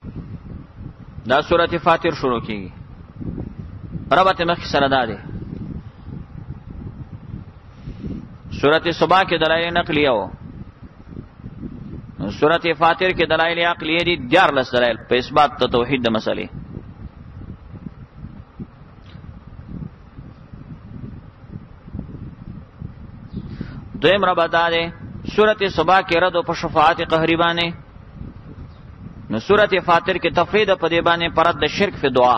دا سورۃ فاطر شروع کیږي. ربط مخ سره دا دی. سورۃ صبا کې دلایل نقلیه او سورۃ فاطر کې دلایل عقلیه دي. 14 دلایل په اثبات ته توحید د مسلې. دویم ربط دا دی سورۃ صبا کې رد په شفاعت قهری باندې، نو سورۃ فاطر کې تفرید په دې باندې پرد د شرک فی دعا،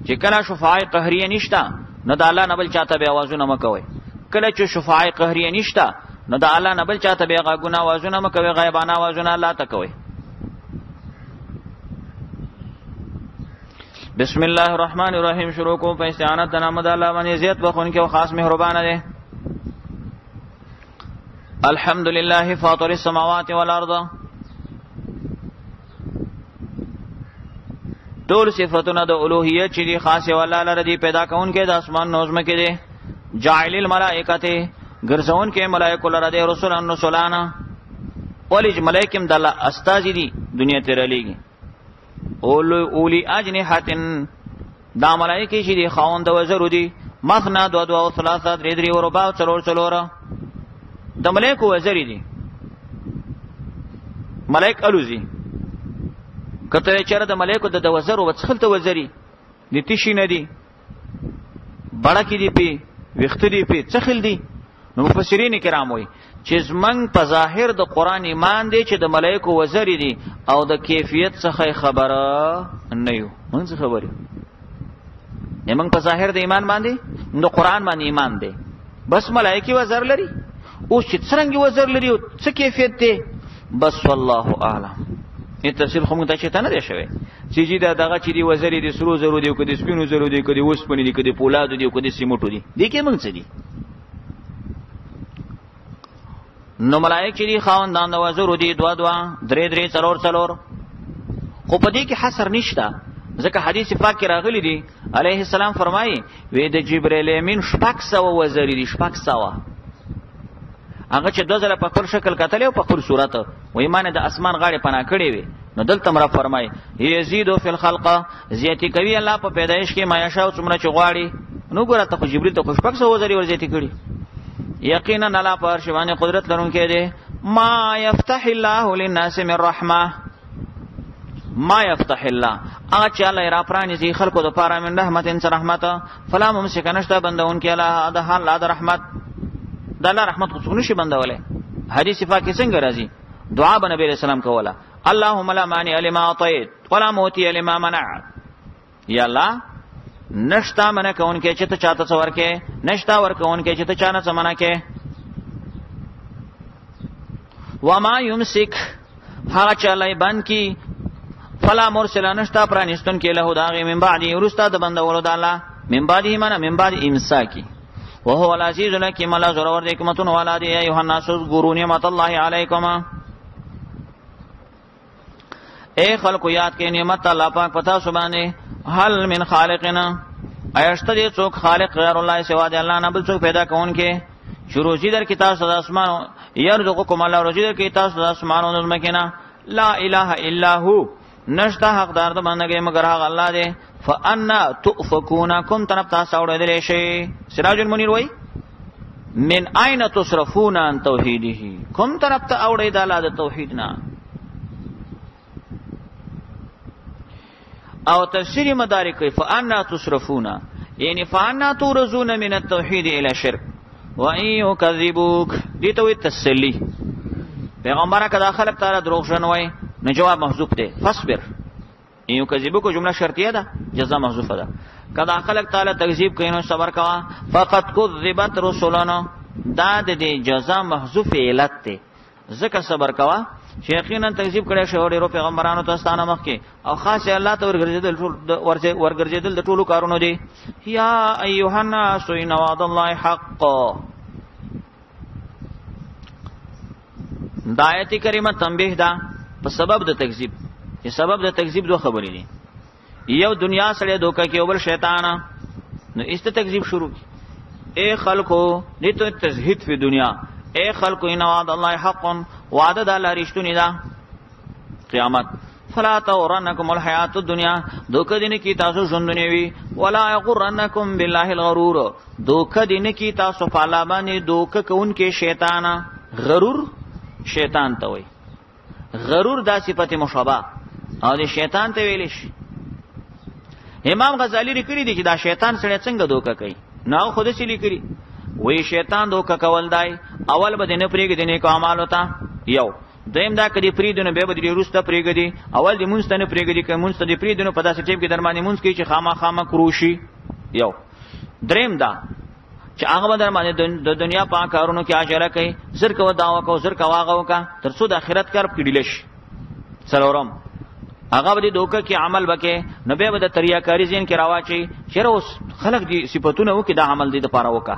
چې کله شفاعت قهریه نشتا نو د الله نه بل چاته به आवाजونه مکوي، کله چې شفاعت قهریه نشتا نو د الله نه بل چاته به غاګونه आवाजونه مکوي، غیبانه आवाजونه الله ته کوي. بسم الله الرحمن الرحیم. شروع کوم په استعانت د نام د الله باندې زیات بخون کې او خاص مهربان دی. الحمدلله فاطر السماوات والارض. ټول صفاتونه د اولوهیت چې دي خاصه والله لره دي، پیدا کون کې د اسمان نظم کې دي، جاعل الملائکه ګرځون کې ملائکه لره دي، رسولان رسولانا ولج ملائکم د الله استاذ دي دنیا ته رلیږي. اولی اجنحتن دا ملائکه چې دي خاوند د وزرو دي، مثنا دو دو او ثلاثه درې درې او ربع څلور څلور د ملائکه وزري دي. ملائک الوزي کته چیرې د ملائکه د وزرو وڅخلته وزري دي تشي نه دي، بڑکی دي پی وخت دي پی څخل دي. نو مفسرین کرام وایي چې زمنګ په ظاهر د قران ایمان دی چې د ملائکه وزري دي او د کیفیت څخه خبره نه یو. موږ څه خبره یمنګ په ظاهر د ایمان باندې د قران باندې ایمان دی، بس ملائکه وزر لري. او چې څنګه وزر لري او څه کیفیت دی بس والله اعلم. این تفصیل خو موږ ته چته نه دی شوی چې دا دغه چې دی وزري دي سرو زرو دي او کدي سپینو زرو دي کدي وسپنې دي کدي پولاد دي او کدي سیمټو دي، دي کې موږ څه دي. نو ملائک چې دي خاوندان د وزرو دي دوا دوا درې درې څلور څلور، خو په دې کې حصر نشته ځکه حدیث پاک کې راغلی دی علیه السلام فرمایي وې د جبرئیل امین شپږ سوه وزري دي، شپږ سوه. هغه چې 2000 په خپل شکل کتل او په خپل صورت و ایمان د اسمان غاړه پناه کړی وي. نو دلته مر فرمای یزيد فی الخلق، زیاتی کوي الله په پیدایش کې ما یشاء څومره چې غواړي. نو ګوره ته جبرئیل ته خوشبخت سو وزري ور زیاتی کړی. یقینا الله پر شوانه قدرت لرونکی دی. ما یفتح الله للناس من رحمه، ما یفتح الله هغه چې الله را پرانیزي خلقو د پاره من رحمت انس رحمت، فلا ممسک نشته بندون کې الله د حال د رحمت د الله رحمت خو نشي بندوله. حدیث پاک څنګه راځي دعا به نبی رسول الله کوله اللهم لا مانع لما اعطيت ولا معطي لما منعت. یا الله نشتا منه کون کې چې ته چاته څور کې، نشتا ور کون کې چې ته چانه سمانه کې. وما يمسك هغه چې الله بند کی فلا مرسل نشتا پرانستون کې له داغه من بعد ورستا د بندولو د الله من بعد منه من بعد امساکی وهو العزيز الحكيم. الله زور حکمت والا دی. ایها الناس اذكروا نعمت الله علیکم، اے خلق یاد کې نعمت الله پاک پتا سبحانه. هل من خالقنا ایشته دې څوک خالق غیر الله سوا د الله نه بل څوک پیدا کون کې شروع زی در کتاب صد اسمان يرزقكم الله رزق در کتاب صد اسمان او زمکنا لا اله الا هو نشتا حقدار د بندګۍ مگر هغه الله دی. فانا تؤفكون كم طرف تاسو اورېدلې شي. سراج المنیر وای من اين تصرفون عن توحیده، کوم طرف ته اورې د الله د توحید نه. او تفسیر مدارک کوي فانا تصرفون یعنی فانا تورزون من التوحید الى شرک وان يكذبوك. دي ته تسلی پیغمبر کدا خلق تعالی دروغ شنوي نه جواب محذوف دی. فاصبر ان يكذبوك جمله شرطیه ده جزاء محذوفه ده. کدا خلق تعالی تکذیب کینو صبر کوا فقط کذبت رسولنا دا د جزاء محذوف علت ده. ذکر صبر کوا شیخینا تکذیب کړي شو ډیرو پیغمبرانو ته ستانه مخ کې او خاص الله ته ورګرځیدل د ټولو کارونو دي. یا ایها الناس ان وعد الله حق. د آیت کریمه تنبیه ده په سبب د تکذیب. چې سبب د تکذیب دوه خبرې دي، یو دنیا سره دوکه کې او بل شیطان. نو است تکذیب شروع کی اے خلقو دې ته تزهید په دنیا. اے خلقو ان وعد الله حق، وعده د الله رښتونی ده قیامت. فلا تغرنکم الحیات الدنیا دوک دین کی تاسو ژوند نیوی ولا یغرنکم بالله الغرور دوک دین کی تاسو فالا باندې دوک کون کې شیطان غرور شیطان ته وای غرور دا صفت مشابه او د شیطان ته ویل شي امام غزالی لیکلی دی چې دا شیطان سره څنګه دوکه کوي نو خود سې لیکلی وای شیطان دوکه کول دی اول به نه پریګ دینه کومال وتا یو دیم دا کدی پریدونه به بدلی روسته پریګدی اول دی مونږ ته نه پریګدی که مونږ ته دی پریدونه په داسې ټیم کې درمانې مونږ کې چې خامہ کروشي یو دریم دا چې هغه درمانې د دنیا په کارونو کې اجاره کوي زر کو داوا کو زر کو واغو کا تر څو د آخرت کار کډیلش سلورم هغه به دوکه کې عمل وکي نو به د تریاکاری زین کې راواچي چیرې اوس خلق دي صفاتونه وکي دا عمل دي د پاره وکا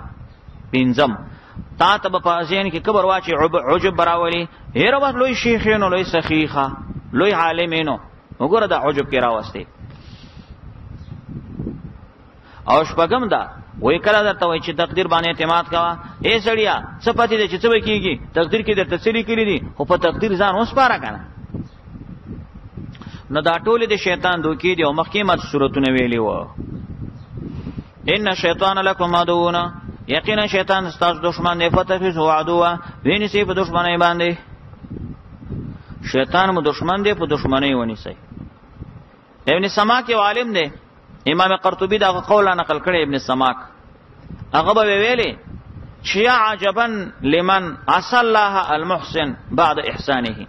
پینځم تا ته په ځین کې کبر واچي عجب براولي هر وخت لوی شیخینو لوی سخیخه لوی عالمینو وګوره دا عجب کې راوستي او شپږم دا وای کله درته وای چې تقدیر باندې اعتماد کوا اے سړیا څه پاتې دي چې څه وکیږي تقدیر کې د تسلی کړی دي خو په تقدیر ځان اوس پاره کنه نو دا ټول د شیطان دوکې دی او مخکېمت صورتونه ویلی و ان شیطان لکم عدوون یقینا شیطان ستاسو دشمن دی فتخذوا عدوا وینسی په دشمنی باندې شیطان مو دشمن دی په دشمنی ونیسی ابن سماک یو عالم دی امام قرطبی دا قول نقل کړي ابن سماک هغه به ویلي چې عجبا لمن عصى الله المحسن بعد احسانه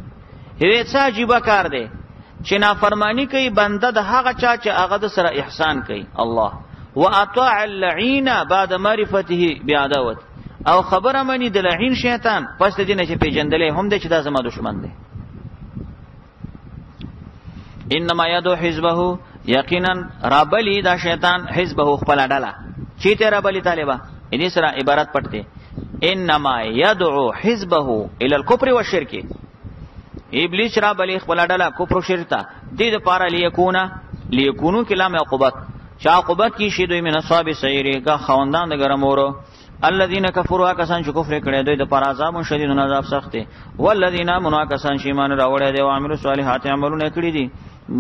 هي څه عجیب کار دی چې نافرمانی کوي بنده د هغه چا چې هغه د سره احسان کوي الله واطاع اللعين بعد معرفته بعداوت او خبره منی د لعین شیطان پس د دینه چې پیجندلې هم د چې دا زما دشمن دی انما يدعو حزبه یقینا رابلی دا شیطان حزبه خپل ډله چې ته رابلی طالبہ دې سره عبارت پټته انما يدعو حزبه الى الكفر والشرك ابلیس رابلی خپل ډله کفر او شرک ته دې لپاره لیکونو کلام عقوبت چا عقوبت کی شي دوی من اصحاب سعیر کا خوندان د ګرمورو الذين كفروا کسان چې کفر کړي دوی د پر عذاب شدید او عذاب سخت دي والذین آمنوا کسان چې ایمان راوړل دي او عملوا صالحات عملونه کړی دي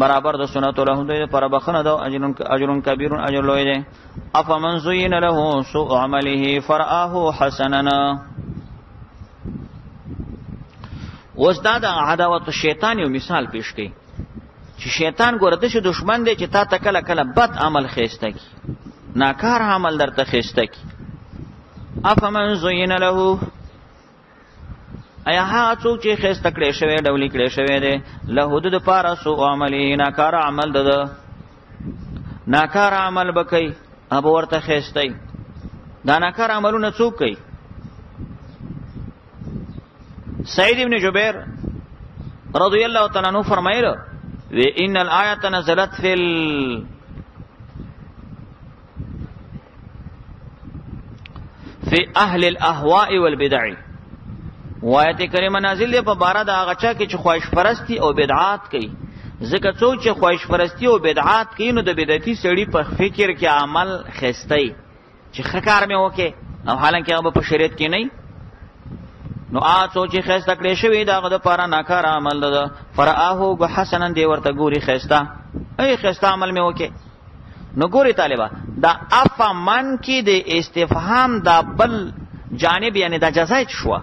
برابر د سنت له دوی پر بخنه دو اجر کبیر اجر لوی دي افمن زین له سوء عمله فرآه حسنا وزداد عداوت الشیطان یو مثال پیش کړي چې شیطان ګورته شي دشمن دی چې تا ته کله کله بد عمل خېسته کی ناکار عمل درته خېسته کی افمن زین له ایا ها څوک چې خېسته کړي شوی ډولې کړي شوی دی له د پاره سو عملي ناکار عمل ده ناکار عمل بکای اب ورته خېسته دا ناکار عملونه څوک کوي سعید ابن جبیر رضی الله تعالی عنہ فرمایله وان الآیه نزلت فی اهل الاهواء والبدع وایت کریمه نازل دی په بار د هغه چا کې چې خواهش پرستی او بدعات کوي ځکه څوک چې خواهش پرستی او بدعات کوي نو د بدعتي سړي په فکر کې عمل خستای چې خکار مې وکي او حالانکه هغه په شریعت کې نه نو آڅو چې خسته کړې شوی داغه د پاره ناکار عمل ده فرآه بحسنن دی ورته ګوري خسته ای خسته عمل مې وکي نو ګوري طالبہ دا افمن کې د استفهام دا بل جانب یعنی دا جزای شو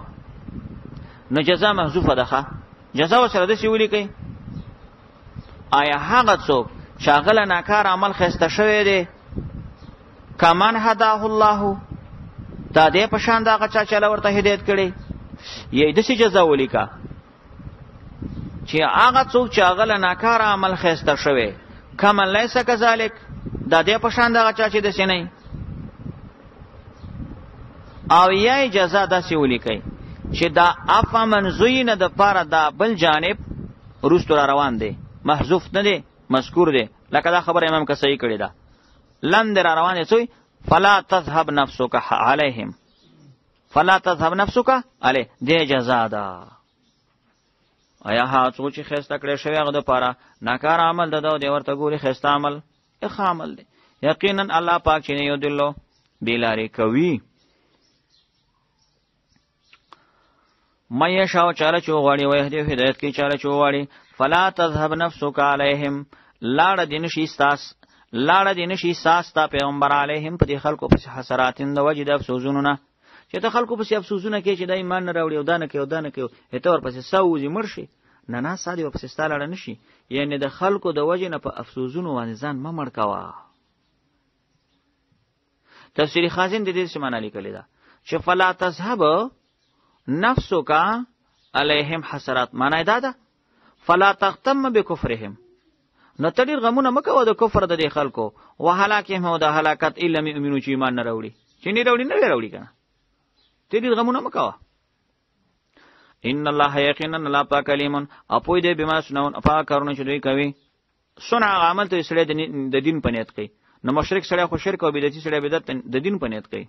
نو جزا محذوفه ده جزا سره د سی ولي کوي آیا هغه څوک شاغله ناکار عمل خسته شوی دی کمان هداه الله دا دې په شان دا چا چلا ورته هدایت کړي یی د څه جزا ولیکا چې هغه څوک چې هغه ناکار عمل خسته شوی کمن لیس کذالک دا دې په شان دا چا چې د سینې او یی جزا د څه ولیکي چې دا افمن زین د پاره دا بل جانب روستو روان دی محذوف نه دی مذکور دی لکه دا خبر امام کسایی کړی دا لم در روان دی سوی فلا تذهب نفسك عليهم فلا تذهب نفسك علی دی جزا دا ایا ها څو چې خسته کړی شوی هغه د پاره ناکار عمل ده د ورته ګوري خسته عمل ښه عمل دی یقینا الله پاک چې نه یو دلو بیلاری کوي مَن یشاء چاله چې وغواړي ویهدي هدایت کوي چاله چې وغواړي فلا تذهب نفسک علیهم لاړه دې نشي ساس تا پیغمبر علیهم په دې خلکو پسې حسراتین د وجې د افسوسونو نه چې ته خلکو پسې افسوسونه کوي چې دا ایمان نه راوړي او دا نه کوي ته ورپسې سوځي مړ شي نه سادي ورپسې ستا لاړه نه شي یعنې د خلکو د وجې نه په افسوسونو باندې ځان مه مړ کوه. تفسیر خازن د دې څه معنا لیکلې ده چې فلا تذهب نفسک علیهم حسرات معنا دا ده فلا تختم بکفرهم نو ته ډېر غمونه مه کوه د کفر د دې خلکو وهلاکهم او د هلاکت الا مؤمنو چې ایمان نه راوړي چې نه راوړي که نه ته ډېر غمونه مه کوه. ان الله یقینا الله پاک علیم اپوی دی بما سنون پاک کارونه چې دوی کوي صنع عمل ته سړی د دین په نیت کوي نو مشرک سړی خو شرک او بدعتي سړی بدعت د دین په نیت کوي.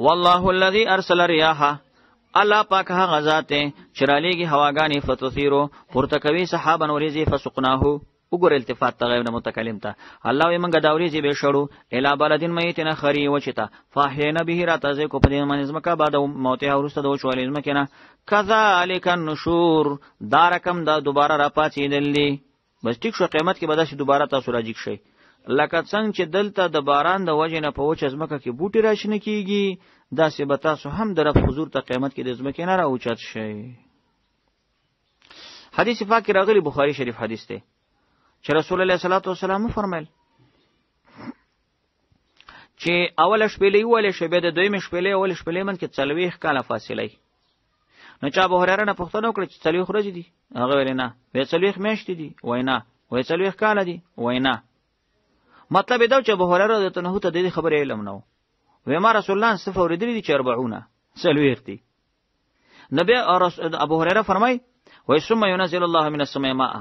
والله الذي ارسل الرياح الله پاک هغه ذات چې رالیږي هواګانې فتثیرو پورته کوي سحابا وریځې فسقناه وګور التفات ته غیر متکلم ته الله یې منګه دا وریځې به شړو الی بلدین میتنه خری وچتا فاحینا به را تازه کو په دې باندې ځمکه بعد موته ورسته د وچوالې ځمکه نه کذالک النشور دا رقم دا دوباره را پاتېدل دي بس ټیک شو قیامت کې به داسې دوباره تاسو راجیک شئ لکه څنګه چې دلته د باران د وجې نه په وچه ځمکه کې بوټي راشنه کیږي داسې به تاسو هم د رب حضور ته قیامت کې د ځمکې نه راوچت شئ. حدیث پاک کې راغلی بخاری شریف حدیث دی چې رسول الله صلی الله علیه وسلم فرمایل چې اول شپېلې ولې شبه د دویم شپېلې اول شپېلې من کې 40 کاله فاصله نو چا ابو هريره نه پوښتنه وکړه چې 40 ورځې دي هغه ویل نه 40 میاشتې دي وای نه وای 40 کاله دي وای نه مطلب دا چې ابو هريره ته نه ته د خبرې علم نو وای ما رسول الله صفه ورېدلې دي 40 40 دي نبی ابو هريره فرمای وای ثم ينزل الله من السماء ماء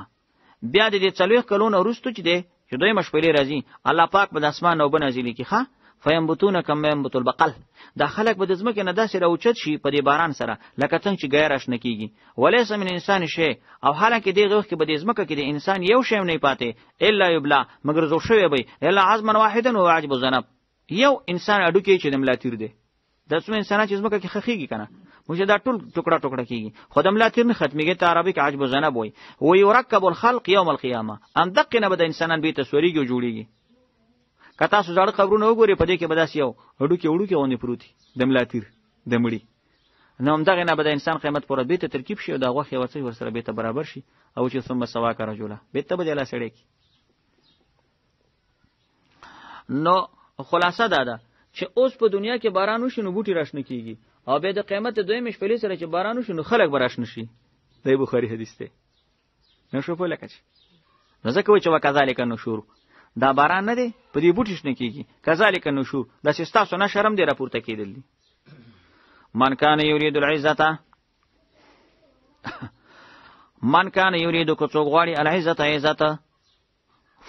بیا د 40 کلونو وروسته چې دی چې دوی مشپلې راځي الله پاک به د اسمان او بنازلی کی ښه فینبتون کما ينبت البقل دا خلق به د ځمکې نه داسې راوچت شي په دې باران سره لکه څنګه چې غیر آشنا کیږي ولیس من انسان شی او حالانکه دغه وخت کې به د ځمکه کې د انسان یو شی نه پاتې الا یبلا مگر زو شوی به الا عظما واحدا وعجب الذنب یو انسان اډو کې چې د ملاتیر دی د څو انسانات چې ځمکه کې خخېږي کنه موږ دا ټول ټوکړه ټوکړه کیږي خدای ملاتیر نه ختميږي ته عربي کې عجب الذنب وي ويركب الخلق يوم القيامه ام دقنه به د انسانان به تصویريږي او جوړيږي کته سو ځړ قبرونه وګوري په دې کې بداس یو اډو کې ونی پروتي د ملاتیر د مړي نو هم دغه نه به د انسان قیمت پر به ته ترکیب شي او دا غوخه وڅي ورسره به ته برابر شي او چې ثم سوا کا رجوله به ته بدلا سړی کی نو خلاصه ده چې اوس په دنیا کې باران وشي نو بوټي راشنه کیږي او به د قیامت دویم شپې سره چې باران وشي نو خلک براشنه شي د بخاری حدیث ته نو شو په لکه نو ځکه و چې وکذالک النشور دا باران نه دی په دې بوټي شنه کیږي کذالک النشور دا چې تاسو نه شرم دی راپورته کیدل دي من کان یرید العزته من کان یرید کو څوک غواړي العزته عزت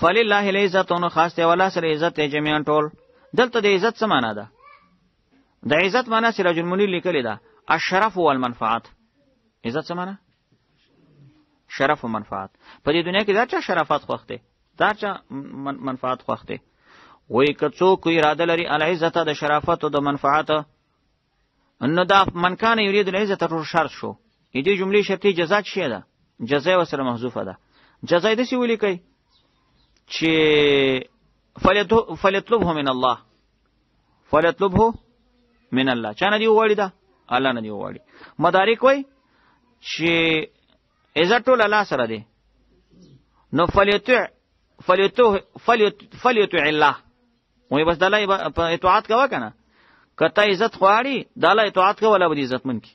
فلله العزت نو خاص دی ولا سره عزت جميعا ټول دلته د عزت څه معنا ده د عزت معنا سراج المنیر لیکلی ده الشرف والمنفعت عزت څه معنا شرف و منفعت په دې دنیا کې دا چا شرافت خوښته دا چا منفعت خوښته وای که څوک اراده لري العزت د شرافت او د منفعت نو دا من کان یرید العزت رو شرط شو دې جملې شرطي جزاء شي ده جزاء وسره محذوفه ده جزاء د سی ویلي کوي چې فلیطلبه من الله فلیطلبه من الله چا نه دی وړي دا الله نه دی وړي مدارک وای چې عزت ټول الله سره دی نو فلیطع الله وای بس دلای په اطاعت کوه کنه کته عزت خواړي دلای اطاعت کوه ولا به عزت من کی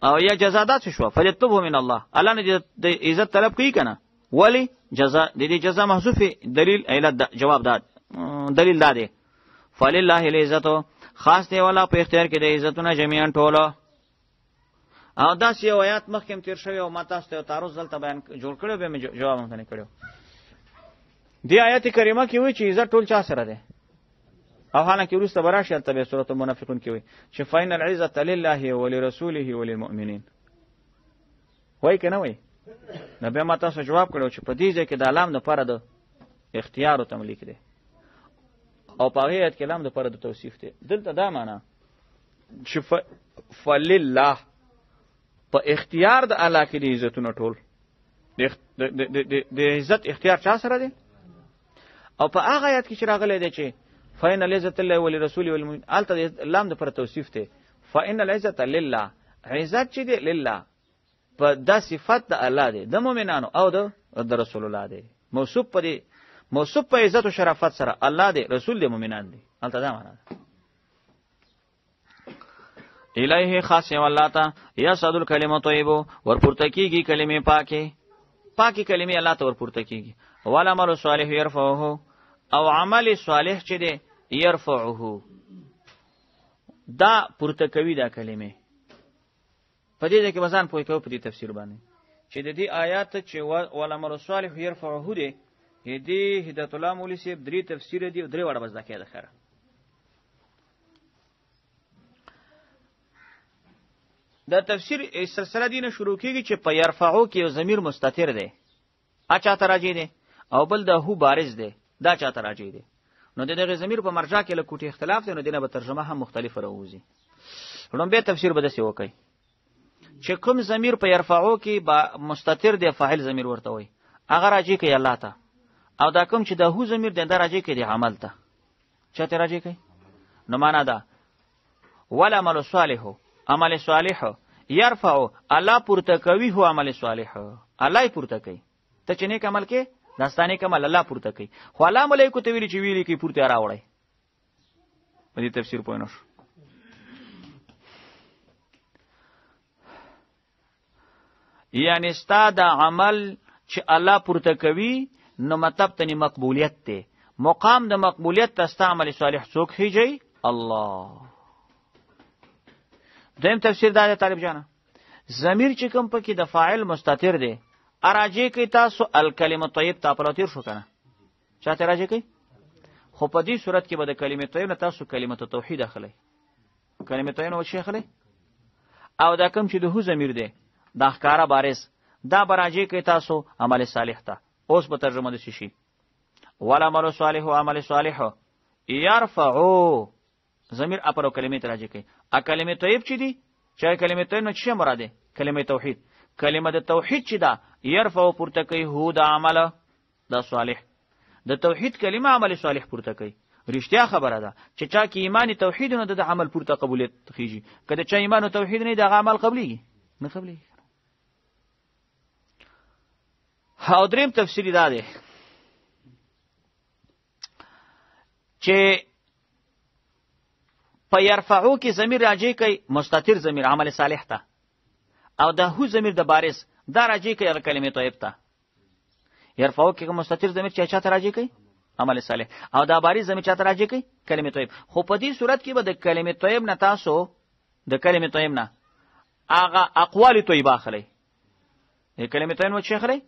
او یا جزادات شو فلیطلبه من الله الله نه د عزت طلب کوي کنه ولی جزاء د دې جزاء محذوف دلیل ایله جواب داد دلیل داده فلله العزت خاص دی والا په اختیار کې د عزتونه جميعا ټوله او دا سی آیات مخکې تیر شوی او ما تاسو ته تعرض دلته بیان جوړ کړو به جواب هم نه کړو دی آیت کریمه کې وی چې عزت ټول چا سره ده او حالانکه ورسته براشه تبع سورۃ المنافقون کې وی چې فین العزت لله ولرسوله وللمؤمنین وای کنه وای نبی ما تاسو جواب کړو چې په دې ځای کې د علام نه پاره د اختیار او تملیک دی او په هغه آیت کې لام د پر د توصیف دی. دلته دا معنا چې فلله په اختیار د الله کې د عزتونو ټول د عزت اختیار چا سره دی؟ او په هغه آیت کې چې راغلی دی چې فإن العزة لله ولرسوله والمؤمنين الته لام د پر توصیف دی. فإن العزة لله عزت چې دی لله په دا صفت د الله دی د مؤمنانو او د رسول الله دی. موصوف په عزت او شرافت سره الله دی رسول دی مؤمنان دی. الته دا معنا ده. الیه خاص والله تا یصعد الکلمه طیبه ورپورته کیږي کلمې پاکي کلمې الله ته ورپورته کیږي. والعمل صالح يرفعه او عمل صالح چې دی يرفعه دا پورته کوي دا کلمې. په دې کې وزن پوي کوي په دې تفسیر باندې چې د دې آیات چې والعمل صالح يرفعه دی دې هدایت الله مولوی صاحب درې تفسیر دي درې وړه بس دا کې ده خره. دا تفسیر سلسله دینه شروع کیږي چې په يرفعو کې یو ضمیر مستتر دی اچا ته راځي دی او بل د هو بارز دی دا چا ته راځي دی. نو دغه ضمیر په مرجع کې له کوټي اختلاف دی نو دینه به ترجمه هم مختلفه راوځي. نو به تفسیر به دسي وکي چې کوم ضمیر په يرفعو کې با مستتر دی فاعل ضمیر ورته وي هغه راځي کوي الله ته او دا کوم چې د هو ضمیر دی دا راځي کوي عمل ته چا ته راځي کوي. نو معنا دا ولا عمل صالح عمل صالح يرفع الله پورته کوي هو عمل صالح الله پورته کوي. ته چې نیک عمل کې داستانه کمال الله پورته کوي خو الله ملائکه ته ویلي چې ویلي کې پورته راوړی. په دې تفسیر پوه نه شو. یعنی استاد عمل چې الله پورته کوي نو مطلب ته مقبولیت ته مقام د مقبولیت ته استعمال صالح څوک هيږي الله. دیم تفسیر دا طالب جانا ضمیر چې کوم پکې د فاعل مستتر دی اراجه کې تاسو الکلمه طیب تا پلاتیر شو کنه چاته راځي کوي خو په دې صورت کې به د کلمه طیب نه تاسو کلمه توحید اخلي کلمه طیب نو شي اخلي او دا کوم چې د هو ضمیر دی د ښکارا بارز دا براجه کې تاسو عمل صالح ته اوس په ترجمه د شي ولا عمل صالح او عمل صالح يرفعو ضمیر اپرو کلمه ته راځي کوي ا کلمه طیب چې دی چې کلمه طیب نه څه مراد ده کلمه توحید کلمه د توحید چې دا يرفع پورته کوي هو د عمل د صالح د توحید کلمه عمل صالح پورته کوي. رښتیا خبره ده چې چا کې ایمان توحید نه د عمل پورته قبولیت خيږي کله چې ایمان او توحید نه د عمل قبليږي نه قبليږي. ها دریم تفسیر دا ده چې په يرفعو کې ضمیر راځي کوي مستتر ضمیر عمل صالح ته او د هو ضمیر د بارز دا راځي کوي کلمه طیب ته. يرفعو کې مستتر ضمیر چې چاته راځي کوي عمل صالح او دا بارز ضمیر چاته راځي کوي کلمه طیب. خو په دې صورت کې به د کلمه طیب نه تاسو د کلمه طیب نه هغه اقوال طیبه اخلي. د کلمه طیب نو څه اخلي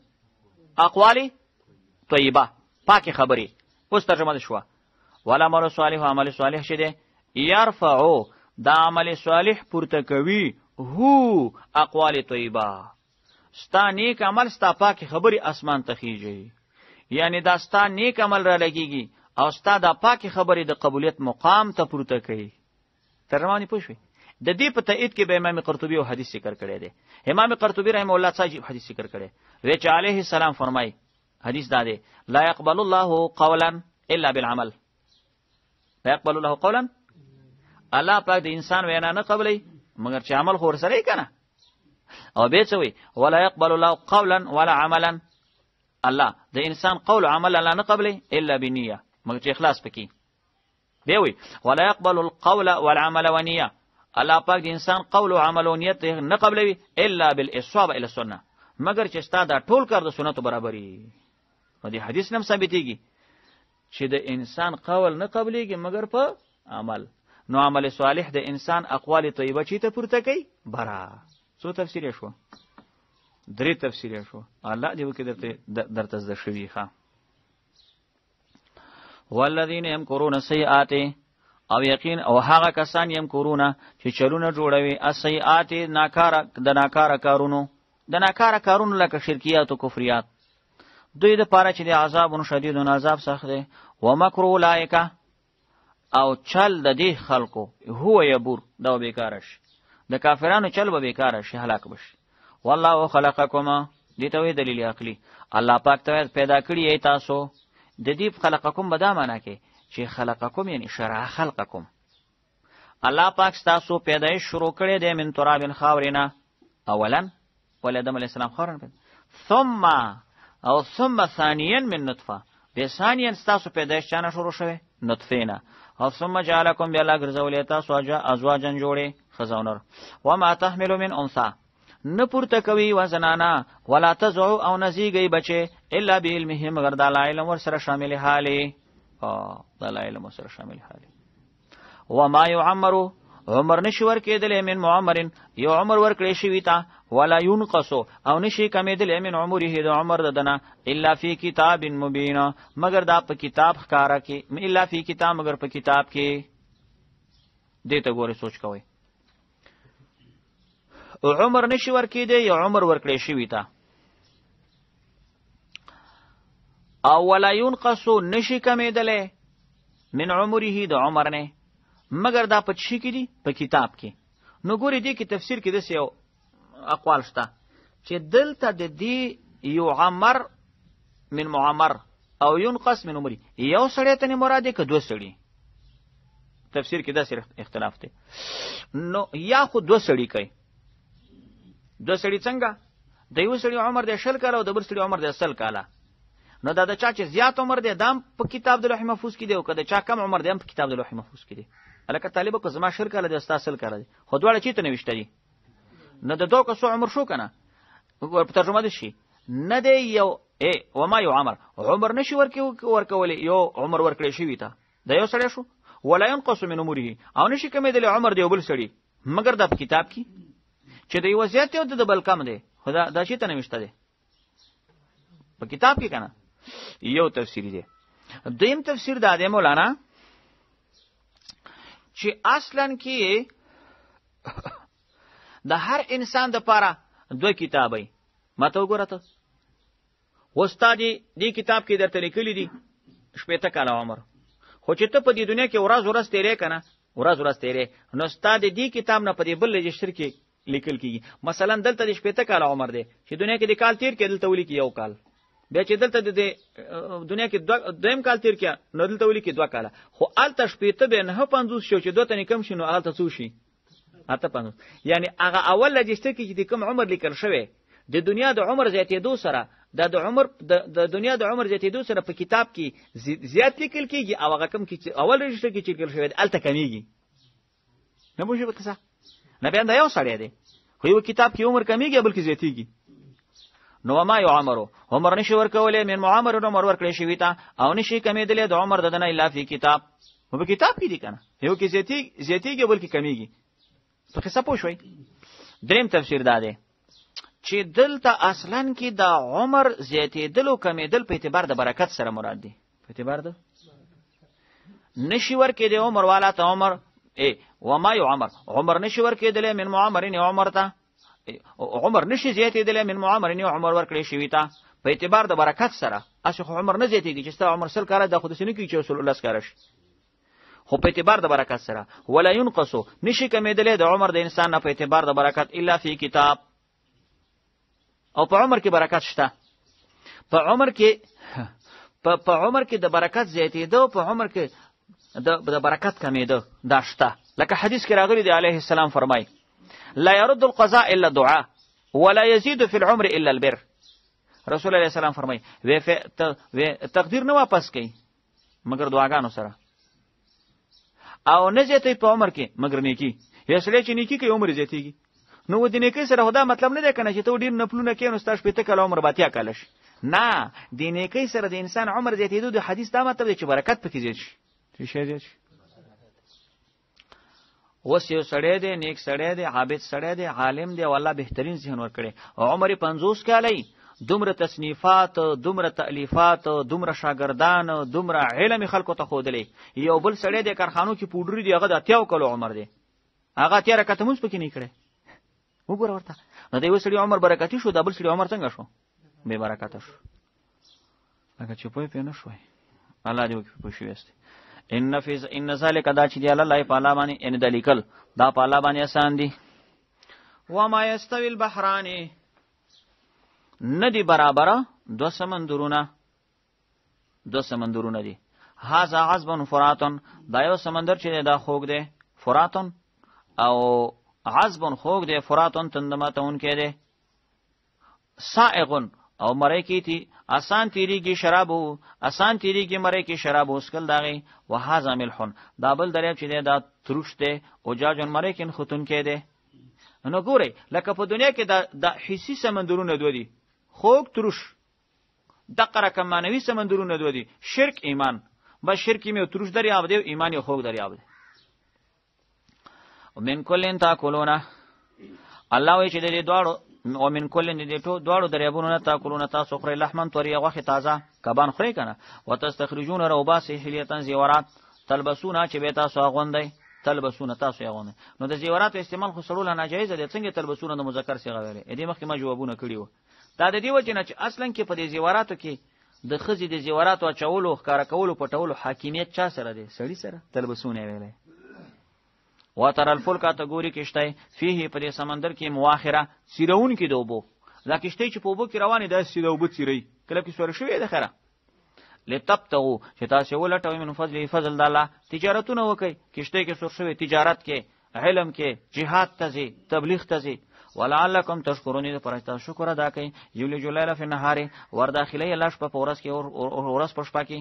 اقوال طیبه پاکي خبري. اوس ترجمه شو ولا عمل صالح عمل صالح شه يرفعو دا عمل صالح پورته کوي هو اقوال طیبه ستا نیک عمل ستا پاکی خبری اسمان ته خیږي. یعنی دا ستا نیک عمل را لګیږي او ستا دا پاکی خبری د قبولیت مقام ته پورته کوي. ترمانی پوښوي د دې په تایید کې به امام قرطبي او حدیث ذکر کړی دی. امام قرطبي رحم الله تعالی حدیث ذکر کړی وی چې علیه السلام فرمای حدیث دا دی لا يقبل الله قولا الا بالعمل. لا يقبل الله قولا الله پاک د انسان وینا نه قبلې مگر چې عمل خور سره کنه او به څه وي ولا يقبل الله قولا ولا عملا الله د انسان قول او عمل الله نه قبلې الا بنیه مگر چې اخلاص پکې به وي ولا يقبل القول والعمل ونیه الله پاک د انسان قول او عمل او نیت نه قبلوي الا بالاصابه الى السنه مگر چې ستا دا ټول کار د سنتو برابرۍ. په دې حدیث نم ثابتېږي چې د انسان قول نه قبلېږي مگر په عمل. نو عمل صالح د انسان اقوال طیبه چی ته پورته کوي برا. څو تفسیر شو درې تفسیر شو الله دې وکړي درته زده شوی ښا. والذین یمکرون السیئات او یقین او هغه کسان یمکرون چې چلونه جوړوي السیئات ناکاره کارونو لکه شرکیات او کفریات دوی د پاره چې د عذاب شدید او عذاب سخت دی. و مکر اولئک او چل د دې خلقو هو یبور دا بیکاره شي، د کافرانو چل به بیکاره شي، هلاک بشي. والله خلقکما دې ته وی دلیل عقلی، الله پاک ته پیدا کړی ای تاسو. د دې خلقکم به دا معنا کې چې خلقکم یعنی شرع خلقکم، الله پاک تاسو پیدایش شروع کړی دی من تراب خاورینا، اولا ولادم علیہ السلام خاورن پیدا، ثم ثانیا من نطفه، به ثانیا تاسو پیدایش چانه شروع شوه نطفه نه، او ثم جعلکم بلا ګرځولې تاسو ازواجن جوړې خزاونر. وما تحمل من انثى نه پورته کوي وزنانا ولا تزعو او نزیږي بچي الا بعلمه مگر د علم ور سره شامل حالي، د علم سره شامل حالي. وما يعمر عمر نشور کېدل من معمر یو عمر ور کړی شي ویتا، ولا ينقص او نشي کمیدل من عمره د عمر ددنه الا فی کتاب مبین مگر دا په کتاب ښکارا کې، الا فی کتاب مگر په کتاب کې. دې ته ګوره سوچ کوئ، عمر نشي ور کېدی یو عمر ور کړی شي ویتا، او ولا ينقص نشي کمیدل من عمره د عمر نه مگر دا په چی کې دي په کتاب کې. نو ګوري دې کې تفسیر کې داسې یو اقوال شته چې دلته د دې یو عمر من معمر او ينقص من عمره یو سړی ته نه مراد دی که دوه سړي، تفسیر کې داسې اختلاف دی. نو یا خو دوه سړي کوي، دوه سړي څنګه، د یو سړي عمر دی 20 کاله او د بل سړي عمر دی 100 کاله، نو دا د چا چې زیات عمر دی دام په کتاب د لوح محفوظ کې دی او که د چا کم عمر دی هم په کتاب د لوح محفوظ کې دی. الکه طالب کو زما 20 کاله دی ستا 100 کاله دی، خو دواړه چیته نوشته دي، نو د دوه کسو عمر شو کنه، په ترجمه دي شي نه دی یو وما یو عمر نشي ورکولې یو عمر ورکړی شي تا د یو سړی شو، ولا ينقص من عمره او نشي کمیدل عمر دی بل سړی مگر د کتاب کې چې د یو زیات او د بل کم دی، خدا دا چیته نوشته دی په کتاب کې کنه. یو تفسیر دی. دویم تفسیر دا دی مولانا چې اصلا کې د هر انسان د پاره دوه کتابای، ماته وګوره ته استاد دې کتاب کې درته لیکلي دي 80 کاله عمر، خو چې ته په دې دنیا کې ورځ تیرې کنه ورځ تیرې، نو استاد دې کتاب نه په دې بل رجستر کې لیکل کیږي. مثلا دلته 80 کاله عمر دی چې دنیا کې د کال تیر کې دلته ولیکي یو کال، بیا چې دلته د دنیا کې دویم کال تیر کې نو دلته ولیکي 2 کاله، خو الته 80 به نه 50 شو چې 2 تنې کم شي نو الته څو شي اته 50. یعنی هغه اول رجستر کې چې کوم عمر لیکل شوی د دنیا د عمر زیاتېدو سره د عمر د دنیا د عمر زیاتېدو سره په کتاب کې زیات لیکل کېږي، او هغه کم کې اول رجستر کې چې لیکل شوی الته کمیږي. نه موږ به څه نه بیان دا یو سړی دی، خو یو کتاب کې عمر کمیږي بلکې زیاتېږي. نو ما یو عمر نشي ورکولې من معمر عمر ورکړی شوی تا او نشي کمیدلې د عمر ددنه الا فی کتاب، په کتاب کې دي کنه، یو کې زیاتېږي بلکې کمیږي. څه څه پوښوي. دریم تفسیر دا دی چې دلته اصلا کې د عمر زیاتېدل او کمیدل په اعتبار د برکت سره مراد دي، په اعتبار د نشي ورکې د عمر والا ته عمر وما یو عمر نشي ورکېدل من معمرین عمر ته عمر نشي زیاتېدل من معمرین عمر ورکړی شوی تا په اعتبار د برکت سره. اصل خو عمر نه زیاتېږي چې ستا عمر 100 کاله د خود سنې کې چې رسول الله سکاره شي، خو په اعتبار د برکت سره. ولا ينقص نشي کمیدل د عمر د انسان نه په اعتبار د برکت الا فی کتاب، او په عمر کې برکت شته، په عمر کې د برکت زیاتېدو، په عمر کې د برکت کمیدو دا شته. لکه حدیث کې راغلی دی علیه السلام فرمای لا يرد القضاء الا الدعاء ولا يزيد في العمر الا البر. رسول الله السلام فرمای تقدیر نه واپس کوي مگر دعاګانو سره، او نه زیاتې په عمر کې مگر نیکی. یا سړی چې نیکی کوي عمر زیاتېږي، نو د نیکی سره خدا مطلب نه دی کنه چې ته ډیر نفلونه کوي نو ستاسو 80 کاله عمر 80 کاله شي، نه، د نیکی سره د انسان عمر زیاتېدو د حدیث دا مطلب دی چې برکت پکې زیات شي. څه شي زیات شي؟ اوس یو سړی دی، نیک سړی دی، عابد سړی دی، عالم دی، والله بهترین ذهن ورکړي، عمر 50 کاله، دومره تصنیفات، دومره تألیفات، دومره شاګردان، دومره علم خلکو ته ښودلی. یو بل سړی دی کارخانو کې پوډري دی، هغه د 80 کالو عمر دی، هغه 13 رکعته مونځ پکې نه کړی. وګوره ورته، نو د یو سړي عمر برکتي شو، د بل سړي عمر څنګه شو؟ بې برکته شو. لکه چې پوه پې نه شوی، الله دې وکړي پوه شوي یاستئ. ان ذلک دا چې دی الله په الله باندې ان د لیکل دا په الله باندې آسان دي. وما یستوی البحران ندی برابر دو سمندرونه دي. هذا عذب فرات دا یو سمندر چې دا خوږ دی فراتون او عذب خوږ دی فراتون تندماتون کې دی سائغ او مړی کی تی آسان تیریږي شرابو آسان تیریږي مړی کی شراب وسکل داغي وهذا ملح دا بل دریاب چې دی دا تروش دی او جاجن مړی کین ختون کې دی. نو ګورئ لکه په دنیا کې د حسي سمندرونه دوه دي خوږ تروش دغه رقم معنوي سمندرونه دوه دي شرک ایمان بس شرکی میں تروش دریاب دی ایمان یو خوږ دریاب دی. ومن کلن تاکلون الله وی چې دې دواړو ومن کلن دې ټو دواړو دریابونو تاکلون تاسو خوري لحمن طريه غوخه تازه کبان خوري کنه وتستخرجون روباس حلیتن زیورات تلبسون چې به تاسو غوندای تلبسون تاسو غوندای. نو د زیورات استعمال خو سړول ناجایز دي څنګه تلبسون د مذکر صيغه ویلې دې مخکې ما جوابونه کړیو. دا د دې وجه نه چې اصلا کې په دې زیوراتو کې د خزي د زیوراتو چولو ښکارا کولو پټولو حاکمیت چا سره دی سړی سره تلبسونه ویلې. وتر الفل کاتګوري کشته فيه په دې سمندر کې مواخره سیرون کې دوبو دا کشته چې په وبو کې روانې ده سیدوبو سیری کله کې سور شوې ده خره لتبتغوا چې تاسو ولټوي من فضل د الله تجارتونه وکي کشته کې سور شوې تجارت کې علم کې جهاد ته تبلیغ ته ولعلکم تشکرون دې پرستا شکر ادا کړئ یولی جلیل فی النهار ور داخلي الله شپه په ورځ کې او ورځ په شپه کې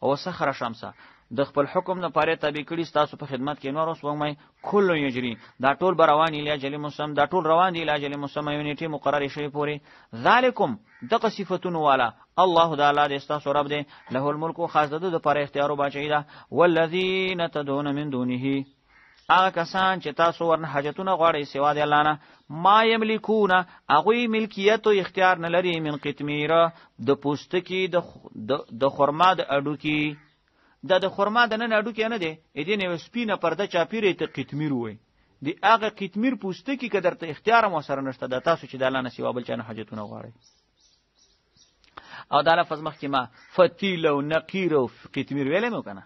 او سخر شمسه د خپل حکم نه پاره تابع کړي تاسو په خدمت کې نور اوس ومه کله یجری دا ټول روان دی اجل مسلم دا ټول روان دی اجل مسلم یونیټي مقرر شي پوری ذالکم دغه صفاتون والا الله تعالی دې تاسو رب دې له الملک خاص د پاره اختیار او بچی دا والذین تدعون من دونه هغه کسان چې تاسو ورنه حاجتونه غواړئ سوا د الله نه ما یملکون هغوی ملکیت او اختیار نه لري من قطمیر د پوستکی د خرما د اډوکی د خرما د نن اډوکی نه دی اې نه سپینه پرده چاپیره ته قطمیر وای دی هغه قطمیر پوستکی که درته اختیار مو سره نشته د تاسو چې د الله نه سوا بل چا نه حاجتونه غواړئ. او دا لفظ مخکې ما فتیل او نقیر او قطمیر ویلې مو کنه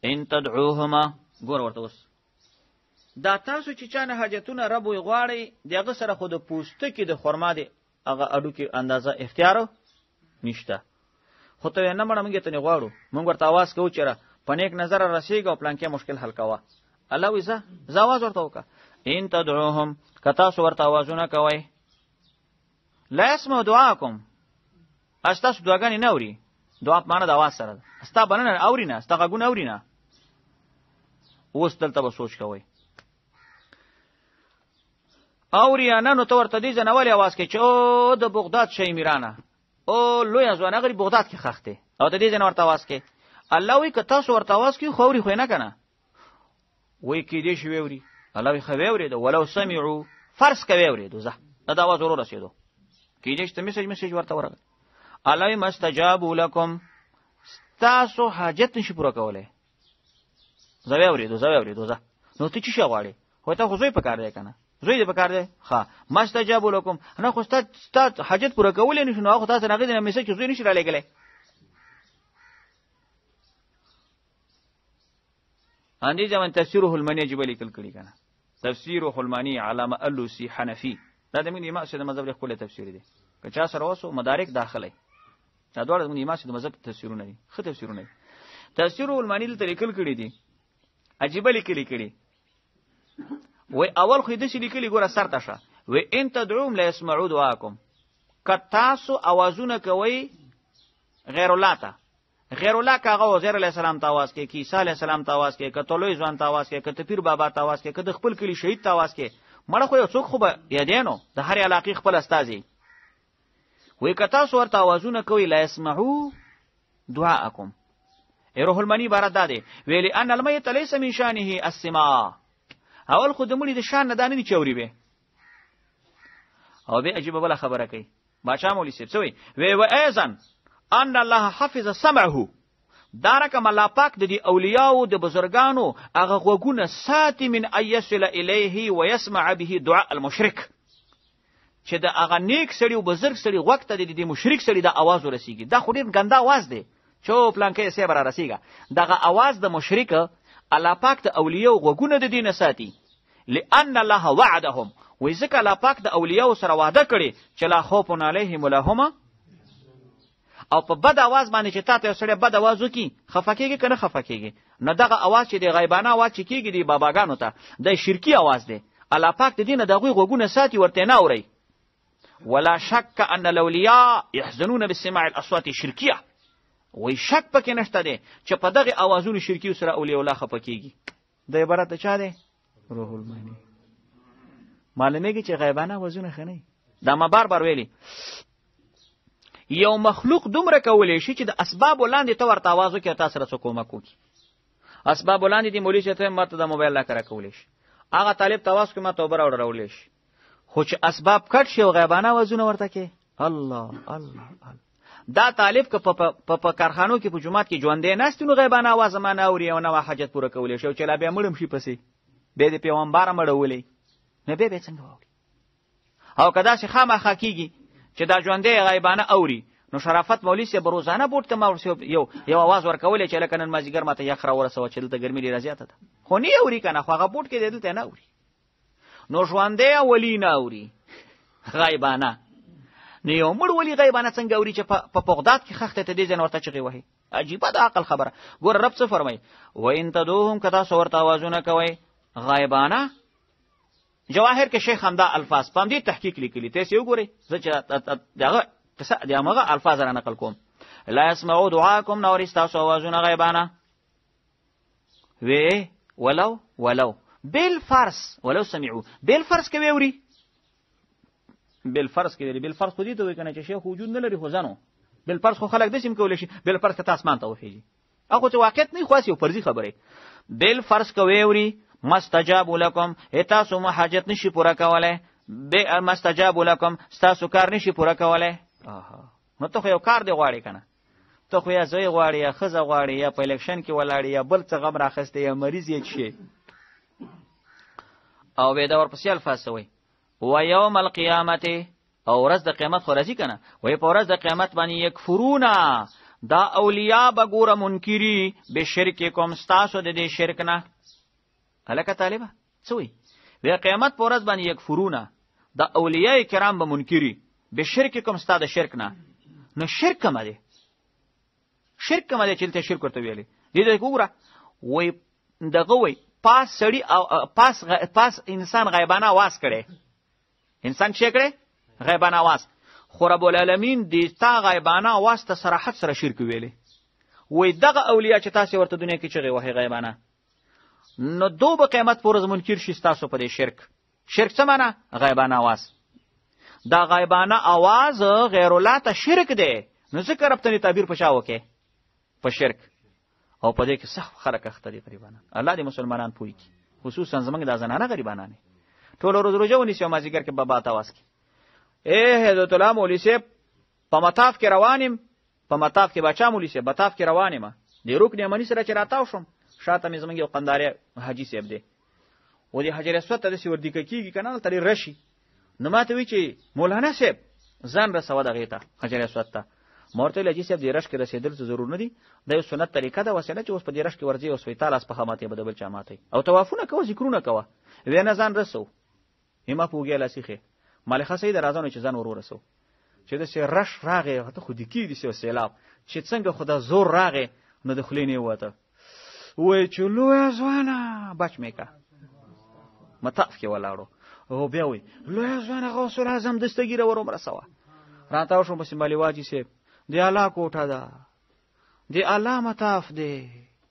ان تدعوهما ګور ورته اوس دا تاسو چې چانه حاجتونه رب وي غواړي دغه سره خود پوستکی د خرما دی هغه اډو کې اندازه اختیار نشته خو ته نه مړه مونږ ته نه غواړو مونږ ورته आवाज کوو چې په نیک نظر رسیږي او پلان کې مشکل حل کوا الله ویزه زاواز ورته وکا ان تدعوهم کتا سو ورته आवाजونه کوي لا اسمع دعاکم استاسو دعاګانی نه اوري دعا په معنا د आवाज سره استا بننه اوري نه استا غوونه اوري نه اوس دلته به سوچ کوئ اوریا نو تو ورته دې جنوالي आवाज کې چې او د بغداد شي میرانه او لوی ځوانه غری بغداد کې خخته او د دې جن ورته आवाज کې الله وی که تاسو ورته आवाज کې خوري خو نه کنه وی کې دې شی ووري الله وی خو ووري دو ولو سمعوا فرض کوي ووري دو زه دا आवाज ورو رسیدو کې دې چې میسج ورته ورغله الله مستجابوا لكم تاسو حاجت نشي پوره کولای زوی اوریدو زه نو ته چی غواړې خو ته خو زوی پکار دی کنه زوی دې پکار دی ها مستجاب لكم نه خو ست حاجت پوره کولې نشو نو خو تاسو نه غوډه میسج زوی نشي را لګلې اندې ځمن تفسیره المانی جبلی کل کړي کنه تفسیره المانی علامه الوسی حنفی دا د موږ امام شه د مذهب خپل تفسیر دی که چا سره وسو مدارک داخله دا ډول د موږ امام شه د مذهب تفسیرونه دي خو تفسیرونه دي تفسیر المانی ته لیکل کړي دي عجیب لیکلی کړي وای اول خو دې لیکلی ګوره سر تاشه و ان تدعوم لا يسمعوا دعاءكم کتاسو اوازونه کوي غیر الله ته غیر الله کاغه وزیر علی السلام ته आवाज کوي کی عیسی علی السلام ته आवाज کوي کتلوی ځوان ته आवाज کوي کته پیر بابا ته आवाज کوي کده خپل کلی شهید ته आवाज کوي مړ خو یو څوک خو به یادینو د هر علاقې خپل استازي وای کتاسو ورته اوازونه کوي لا يسمعوا دعاءكم روح المانی بارد داده ویلی ان المیت لیس من شانه السماع اول خود مړي د شان نه دانه دي چوري به او به عجیب بل خبره کوي باچا مولوی صاحب سوی وی و اذن ان الله حفظ سمعه دارکم الله پاک د دې اولیاء او د بزرګانو هغه غوګونه ساتي من ايصل الیه ويسمع به دعاء المشرک چې د هغه نیک سړي او بزرګ سړي وخت د دې مشرک سړي د आवाज ورسیږي دا خو ډیر ګنده आवाज دی چې چو پلانکې سي برا رسیږه دغه आवाज د مشرک الله پاک د اولیاء غوګونه د دین ساتي لئن الله وعدهم وای ځکه الله پاک د اولیاء سره وعده کړي چې لا خوف علیهم ولا هم او په بد आवाज باندې چې تاسو سره بد आवाज وکي خفکیږي کنه خفکیږي نه دغه आवाज چې د غیبانه आवाज چې کیږي دی باباګانو ته د شرکی आवाज دی الله پاک د دینه دغه غوګونه ساتي ورته نه اوري ولا شک ان الاولیاء يحزنون بالسماع الاصوات الشركيه وای شک پکې نشته دی چې په دغه आवाजونو شرکی سره اولیاء الله خفکیږي د عبارت چا دی روح المانی معلومیږي چې غیبانه وزونه خنه دا ما بار ویلي یو مخلوق دومره کولی شي چې د اسباب ولاندې ته ورته आवाज وکړي تاسو سره کومک وکړي اسباب ولاندې دی مولوی چې ته ماته د موبایل لا کرا کولی شي هغه طالب تواس کومه توبه راوړل شي خو چې اسباب کټ شي او غیبانه وزونه ورته کې الله الله دا طالب که په کارخانو کې په جمعات کې ژوندې ناست نو غیبانه आवाज مانه اوري او نو حاجت پوره کولی شي او چې لا بیا مړم شي پسې به د پیغمبر مړولې نه به څنګه ووري او کدا چې خامخا کیږي چې دا ژوندې غیبانه اوري نو شرافت مولوی سي بروزانه بوت ته مورسي یو आवाज ورکولې چې لکه نن مازیګر ماته یخره ورسوه چې دلته ګرمي ډیره زیاته ده خو نه اوري کنه خو هغه بوت کې دلته نه اوري نو ژوندې ولی نه اوري غیبانه نه یو مړ ولی غیبانه څنګه اوري چې په بغداد کې خخته ته دې ځن ورته چغي وهي عجیب د عقل خبره ګور رب څه فرمای و ان تدوهم کدا سورت आवाजونه کوي غیبانه جواهر کې شیخ همدا الفاظ پام دې تحقیق لیکلي تاسو وګورئ چې دغه دغه الفاظ را نقل کوم لا يسمعوا دعاءكم نور استاسو आवाजونه غیبانه وی ولو بالفرس ولو سمعوا بالفرس کې ووري بالفرس کې ویلي بالفرس خو دې ته وای کنه چې شیخ وجود نه لري خو ځانو بالفرس خو خلک د سیم کولای شي بالفرس ته اسمان ته وحیږي هغه څه واقعیت نه خاص یو فرضي خبره بالفرس کې ووري مستجاب لكم تاسو ما حاجت نشي پورا کوله به مستجاب لكم تاسو کار نشي پورا کوله نو ته یو کار دی غواړي کنه ته خو یا زوی غواړي یا خزه غواړي یا په الیکشن کې ولاړی یا بل څه غم راخسته یا مریض یې شي او به دا ورپسې الفاظ وي و یوم القیامت او ورځ د قیامت خو راځي کنه وای په ورځ د قیامت باندې یکفرونا دا اولیاء بګوره منکری به شرک کوم تاسو د دې شرک نه الکه طالبہ څوی وی قیامت په ورځ باندې یکفرونا دا اولیاء کرام به منکری به شرک کوم تاسو د شرک نه نو شرک کوم دی شرک کوم دی چې ته شرک ورته ویلې دې وګوره وای دغه وای پاس سړی او پاس انسان غیبانه आवाज کړي انسان څه کړي غیبانه आवाज خو رب العالمین دې تا غیبانه आवाज ته صراحت سره شرک ویلې وای دغه اولیاء چې تاسو ورته دنیا کې چغي وهي غیبانه نو دو به قیامت پورز منکر شي تاسو په دې شرک څه معنا غیبانه आवाज دا غیبانه आवाज غیر الله ته شرک دی نو ذکر ربطنی تعبیر پچاو کې په شرک او په دې کې سخت خلک اخته دي غریبانه الله دې مسلمانان پوي کی خصوصا زمنګ د زنانه غریبانه ټول ورځ روزه ونی سیو مازیګر کې بابا تاواس کې حضرت الله مولوی صاحب په مطاف کې روانم په مطاف کې بچا مولوی صاحب مطاف کې روانم دې رکن یمنی سره چې راتاو شم شاته مې زمنګ یو قنداري حاجی صاحب دی و دې حجر اسود ته سی وردی کېږي کنه تل رشي نو ماته وی چې مولانا صاحب ځان رسو دغه ته حجر اسود ته مورته لږی صاحب دې رش کې رسیدل ضرور نه دي د یو سنت طریقه دا وسیله چې اوس په دې رش کې ورځي او سوي تعالی په خامته بدل چا ماته او توافونه کوي ذکرونه کوي وینه ځان رسو هما پوګه لاسیخه مالخه سید راځنو چې ځان ورور رسو چې د سي رش راغې ته خو دې کې دي سي سیلاب چې څنګه خدا زور راغې نو د خلینې وته وای چې لوی ځوانه بچ میکا مطاف کې ولاړو او بیا وای لوی ځوانه غوث اعظم دستګیره وروم رسوا راتاو شو په سیمالي واجی سي دی الله کوټه ده دی الله مطاف دی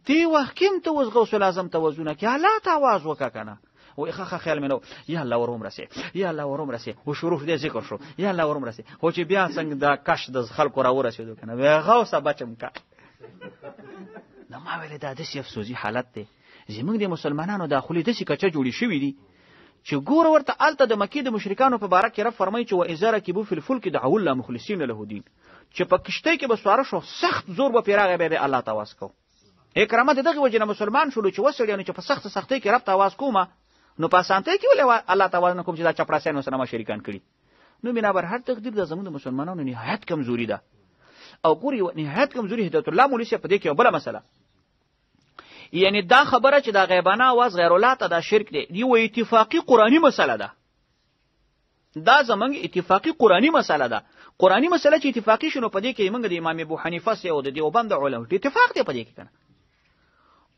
دی وخت کیم ته وز غوث اعظم توازونه کې الله ته आवाज وکا کنه و اخه خیال منو یا الله وروم رسي یا الله وروم رسي او شروع دې ذکر شو یا الله وروم رسي خو چې بیا څنګه دا کش د خلکو را ورسېدو کنه و غوثه بچم کا نو ما ویل دا د سی افسوسي حالت دی زمونږ د مسلمانانو داخلي د سی کچه جوړی شوې دي چې ګور ورته الته د مکی د مشرکانو په باره کې رب فرمایي چې و ازاره کې بو فل فلک دعوا الله مخلصین له دین چې په کشته کې به سواره شو سخت زور به پیراغه به الله تواس کو اکرامت دغه وجنه مسلمان شول چې وسړیانو چې په سختۍ کې رب تواس کومه نو په سانته کې ولې الله تعالی کوم چې دا چپړاسانو سره ما شریکان کړي نو بنا بر هر تقدیر د زموږ مسلمانانو نهایت کمزوري ده او ګوري نهایت کمزوري هدایت الله مولوی صاحب په دې کې بل مسله یعنی دا خبره چې دا غیبانه आवाज غیر الله ته دا شرک دی یو اتفاقی قرآنی مسله ده دا زمونږ اتفاقی قرآنی مسله ده قرآنی مسله چې اتفاقی شنو په دې کې موږ د امام ابو حنیفه سره او د دیوبند علماء اتفاق دی په دې کې کنه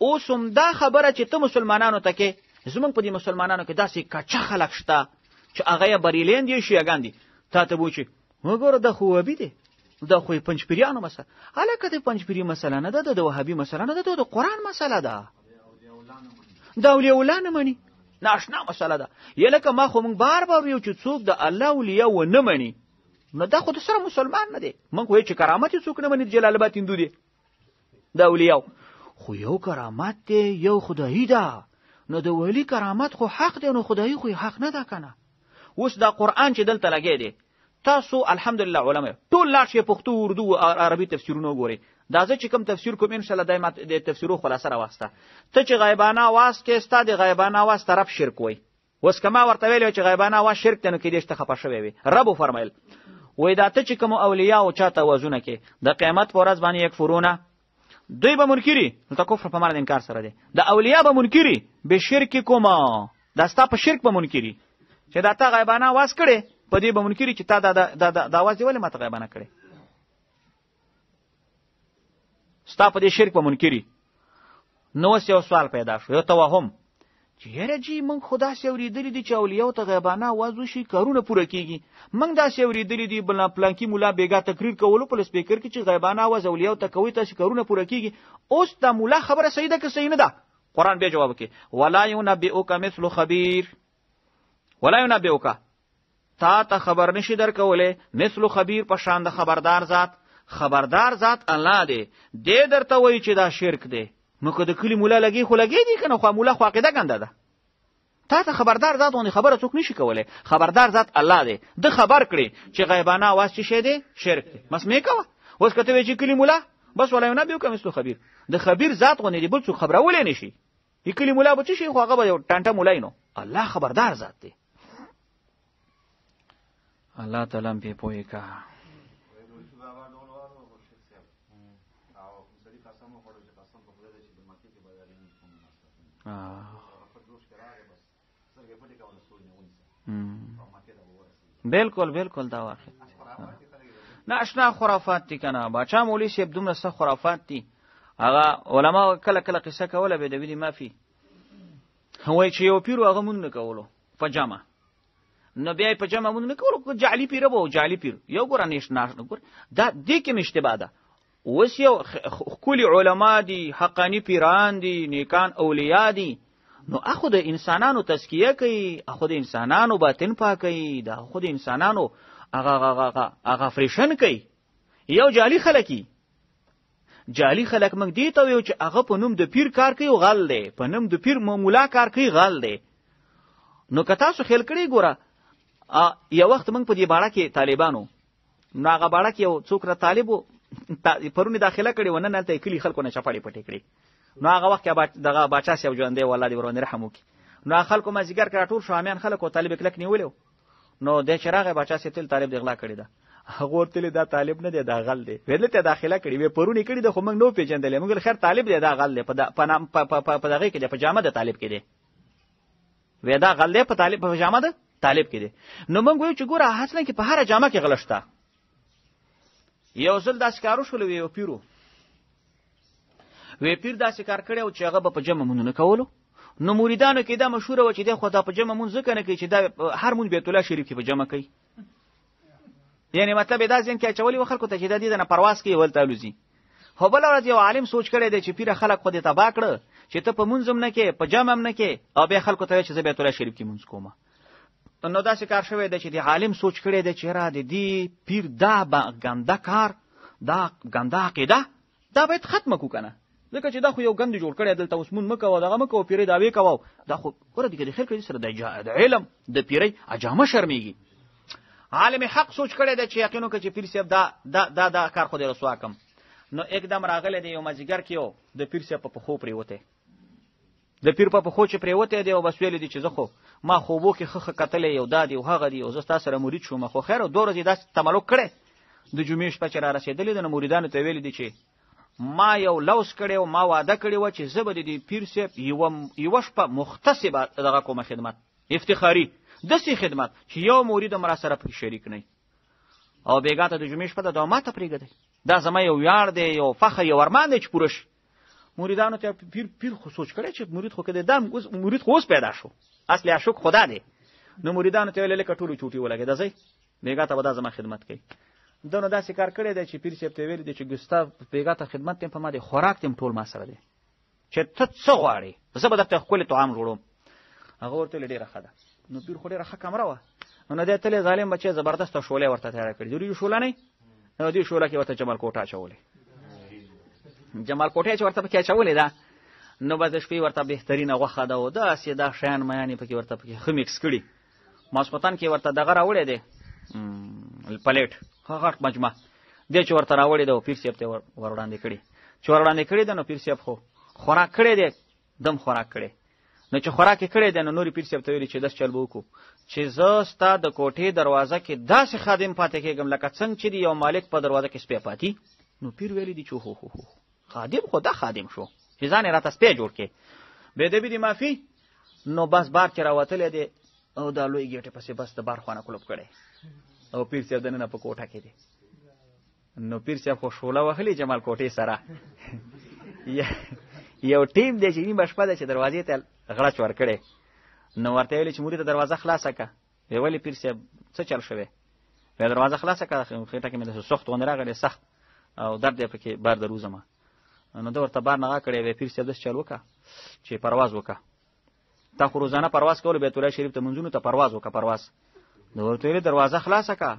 اوس هم دا خبره چې ته مسلمانانو ته کې زمونږ په دې مسلمانانو کې داسې کچا خلک شته چې هغه بریلین دي شیعاګان دي تا ته وایي وګوره د خو وهابي دی دا خو پنځپیریانو مسله هلکه د پنځپیری مسله نه ده د وهابي مسله نه ده د قرآن مسله ده د اولیاء الله نه مني ناشنا مسله ده یلکه ما خو موږ بار بار ویو چې څوک د الله اولیاء ونه مني نو دا خو د سره مسلمان نه دی موږ وایو چې کرامت یې څوک نه مني جلال آباد هندو دی د اولیاء خو یو کرامت دی یو خدایي ده نو د ولی کرامت خو حق دی نو خدایي خو حق نه ده کنه اوس دا قرآن چې دلته لګی دی تاسو الحمدلله علماء ټول لاړ شئ پښتو اردو او عربي تفسیرونه وګورئ دا زه چې کوم تفسیر کوم ان شاء الله دایمه د تفسیرو خلاصه راوسته ته چې غیبانه आवाज کې ستا د غیبانه आवाज طرف شرک وای اوس کما ورته ویل چې غیبانه आवाज شرک ته نو کې دې ته خپه شوی وي رب فرمایل وای دا ته چې کوم اولیاء او چاته وازونه کې د قیامت پر ورځ باندې یک فرونه دوی به منکری نو تا کفر په معنی انکار سره دی د اولیاء به منکری به شرک کوما دا ستا په شرک به منکری چې دا ته غیبانه आवाज کړي په دې به منکری چې تا د आवाज دی ولې ماته غیبانه کړي ستا په دې شرک به منکری نو یو سوال پیدا شو یو توهم چې یاره جی من خدا سي اوریدلی دي چې اولیاء ته غیبانه आवाज وشي کارونه پوره کیږي من دا سي اوریدلی دي بل پلانکی مولا بیګا تقریر کولو په سپیکر کې چې غیبانه आवाज اولیاء ته کوي تاسو کارونه پوره کیږي اوس دا مولا خبره صحیح ده که صحیح نه ده قران به جواب کوي ولا ينبئك مثل خبير ولا ينبئك تا ته خبر نشي درکوله مثل خبير په شان د خبردار ذات الله دی دې درته وایي چې دا شرک دی نو که د کلی مولا لګي خو لګي دي کنه خو مولا خو عقیده ګنده ده تا ته خبردار ذات باندې خبره څوک نشي کولای خبردار ذات الله دی د خبر کړي چې غیبانه आवाज څه شی دی شرک دی مسمې کوه اوس کته وی چې کلی مولا بس ولا نه بیو کمستو خبير د خبير ذات غونې دی بل څوک خبرولې نشي کلی مولا به څه شي خو هغه به ټانټه مولای نو الله خبردار ذات دی الله تعالی په پوهه کا بالکل دا واقع نه اشنا خرافات دي کنه باچا مولوی صاحب دومره څه خرافات دي هغه علما کله قصه کوله به د ویلي مافي هوای چې یو پیر هغه مونږ نه کولو پجامه نو بیا پجامه مونږ نه کولو جعلی پیر به جعلی پیر یو ګور نه ګور دا دې کې مشتبه ده اوس یو کلی علما دي حقانی پیران دي نیکان اولیاء دي نو اخو د انسانانو تزکیه کوي اخو د انسانانو باطن پاکي دا خو د انسانانو هغه فریشن کوي یو جعلی خلک موږ دی ته یو چې هغه په نوم د پیر کار کوي غل دی په نوم د پیر مولا کار کوي غل دی نو که تاسو خیال کړئ ګوره یو وخت موږ په دې باړه کې طالبانو نو هغه باړه کې یو څوک را طالبو پرونی داخله کړي ونه نه ته کلی خلکو نه چپاړي پټې کړي نو هغه وخت کې دغه بچا سی ژوند دی والله دې ورونه رحم وکي نو خلکو ما زیګر کړه ټول شامیان خلکو طالب کلک نیولیو نو د چراغ بچا سی تل طالب دغلا کړي دا هغه تل دا طالب نه دی دا غل دی ویل ته داخله کړي وی پرونی کړي د خو موږ نو پیژندلې موږ خیر طالب دی دا غل دی په نام په دغه کې د پجامه د طالب کې دی وی دا غل دی په طالب په پجامه د طالب کې دی نو موږ وایو چې ګوره حسنه کې په هر جامه کې غلشتا یو ځل داس کارو شول وی پیرو وی پیر داسې کار کړی او چې هغه به په جمع مونږ نه کولو نو مریدانو کې دا مشهوره و چې د خدا په جمع مونږ ځکه نه کوي چې دا هر مونږ بیت الله شریف کې په جمع کوي یعنی مطلب دا ځین کې چولې خلکو ته چې د دې نه پرواز کوي ولته لوزي هو بل ورځ یو عالم سوچ کړی دی چې پیر خلک خو دې تبا کړ چې ته په مونږ هم نه کې په جمع هم نه کې او به خلکو ته چې بیت الله شریف کې مونږ کومه نو داسې کار شوی دی چې د عالم سوچ کړی دی چې را دې پیر دا ګنده کار دا ګنده عقیده دا باید ختم کو کنه ځکه چې دا خو یو ګند جوړ کړی دلته اوس مون مکو دغه مکو پیری دا وی کوو دا خو ګوره دغه خلک سره د علم د پیری اجامه شرمېږي عالم حق سوچ کړی دی چې یقینو کې چې پیر صاحب دا کار خو دې رسوا کم نو एकदम راغله دی یو مازیګر کېو د پیر صاحب په خو پریوته د پیر په خو چې پریوته دی او بس ویل دي چې زه خو ما خوبو کې خخ کتلې یو دادی او هغه دی او زه تاسو سره مرید شوم خو خیر او دوه ورځې داس تملک کړي د جمعې شپه چې را رسېدلې ده نو مریدانو ته ویلي دي چې ما یو لوس کړی و، ما واده کړی و چې زه به د دې پیر صاحب یوه شپه مختص دغه کومه خدمت افتخاري داسې خدمت چې یو مرید هم را سره پکې شریک نه او بېګا ته د جمعې شپه ده دا ما ته پرېږدئ، دا زما یو ویاړ دی، یو فخر، یو ارمان دی چې پوره شي. مریدانو ته پیر خو سوچ کړی چې مرید خو که دی دا مرید خو اوس پیدا شو، اصل عاشق خدا دی. نو مریدانو ته ویل لکه ټولو چوټي ولګېده ځئ بېګا ته به دا زما خدمت کوي. ده نو داسې کار کړی دی چې پیر صاحب ته ویلي دی چې ګستا بېګا ته خدمت ته په ما دی، خوراک ته ټول ما سره دی، چې ته څه غواړې زه به درته ښکلې طعام جوړوم. هغه ورته ویل ډېره ښه ده. نو پیر خو ډېره ښه کمره وه. نو دی تلې ظالم بچی زبردسته شولې ورته تیاره کړې، د وریجو شوله نه نو دې شوله کې ورته جمال کوټه اچولې، جمال کوټه چې ورته پکې اچولې ده نو بس د شپې ورته بهترینه غوښه ده او داسې دا شیان میانې پکې ورته پکې ښه میکس کړي. ماسخوتن کې ورته دغه راوړی دی پلیټ ښه غټ مجمع دی چې ورته راوړی دی او پیر صاحب ته ور وړاندې کړي. چې ور وړاندې کړي ده نو پیر صاحب خو خوراک کړی دی، دم خوراک کړی. نو چې خوراک یې کړی دی نو نورې پیر صاحب ته ویلي چې داس چل به وکړو چې زه ستا د کوټې دروازه کې داسې خادم پاتې کېږم لکه څنګه چې یو مالک په دروازه کې سپی پاتې. نو پیر ویلي دي چې هو هو هو خادم خو دا خادم شو چې ځان یې راته سپی جوړ کړې بېدبي دي معافي. نو بس بار چې راوتلی دی او دا لوی ګېټې پسې بس د بار خانه کلوب کړی او پیر صاحب دننه په کوټه کې دی. نو پیر صاحب خو شوله وهلې جمال کوټې سره یو ټیم دی چې نیمه شپه ده چې دروازې ته غړچ ورکړی. نو ورته ویلې چې مرید دروازه خلاصه که. وی ولې پیر صاحب څه چل شوی؟ وی دروازه خلاصه که خېټه کې مې داسې سخت غوندې راغلی سخت او درد یې پکې بار دروزمه. نو ده ورته بار نغه کړی وی پیر صاحب داسې چل وکړه چې پرواز وکړه، تا خو روزانه پرواز کولو بیت الله شریف ته منځونو ته پرواز وکړه پرواز. نو ورته ویلې دروازه خلاصه که.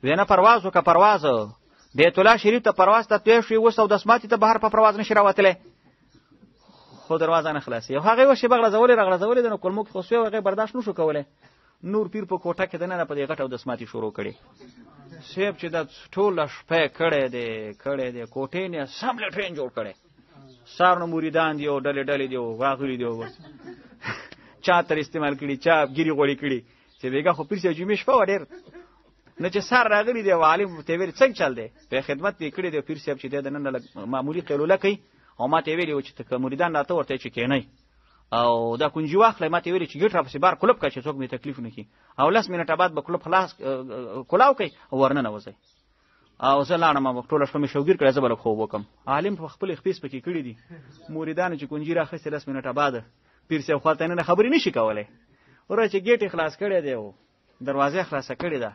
وی نه پرواز وکړه پرواز بیت الله شریف ته پرواز ته تېر شوي اوس اودس ماتې ته بهر په پرواز نشي راوتلی خو دروازه نه خلاصي. او هغې وشي بغړځولې راغړځولې ده نو کلمو کې خو سوی هغې برداشت نه شو کولی. نور پیر په کوټه کې دننه په دې غټ اودس ماتې شروع کړې. صاحب چې دا ټوله شپه کړی دی کوټې نه سم لټرین جوړ کړی. سار نو مریدان دي او ډلې دي او راغلي دي او چا تر استعمال کړي چا ګیري غوړي کړي چې بېګا خو پیر صاحب جمعې شپه وه ډېر. نو چې سار راغلي دی او عالم ته ویل څنګه چل دی په خدمت یې کړی دی پیر صاحب چې دی دننه معمولي قیلوله کوي او ما ته ویلي و چې که مریدان راته ورته چې کېنئ او دا کنجي واخلئ. ما ته ویلي چې ګیټ راپسې بار کلب کړه چې څوک مې تکلیف نه کړي او 10 منټه بعد به کلب خلاص کلاو کوي او ورننه وځئ. او زه لاړم ټوله شپه مې شوګیر کړی زه به لږ خوب وکړم. عالم په خپل خپیس پکې کړي دي مریدانو چې کنجي راخیستې 10 منټه بعد پیر صاحب خوا ته نه خبرې نشي کولی. وروره چې ګیټ یې خلاص کړی دی او دروازه خلاصه کړې ده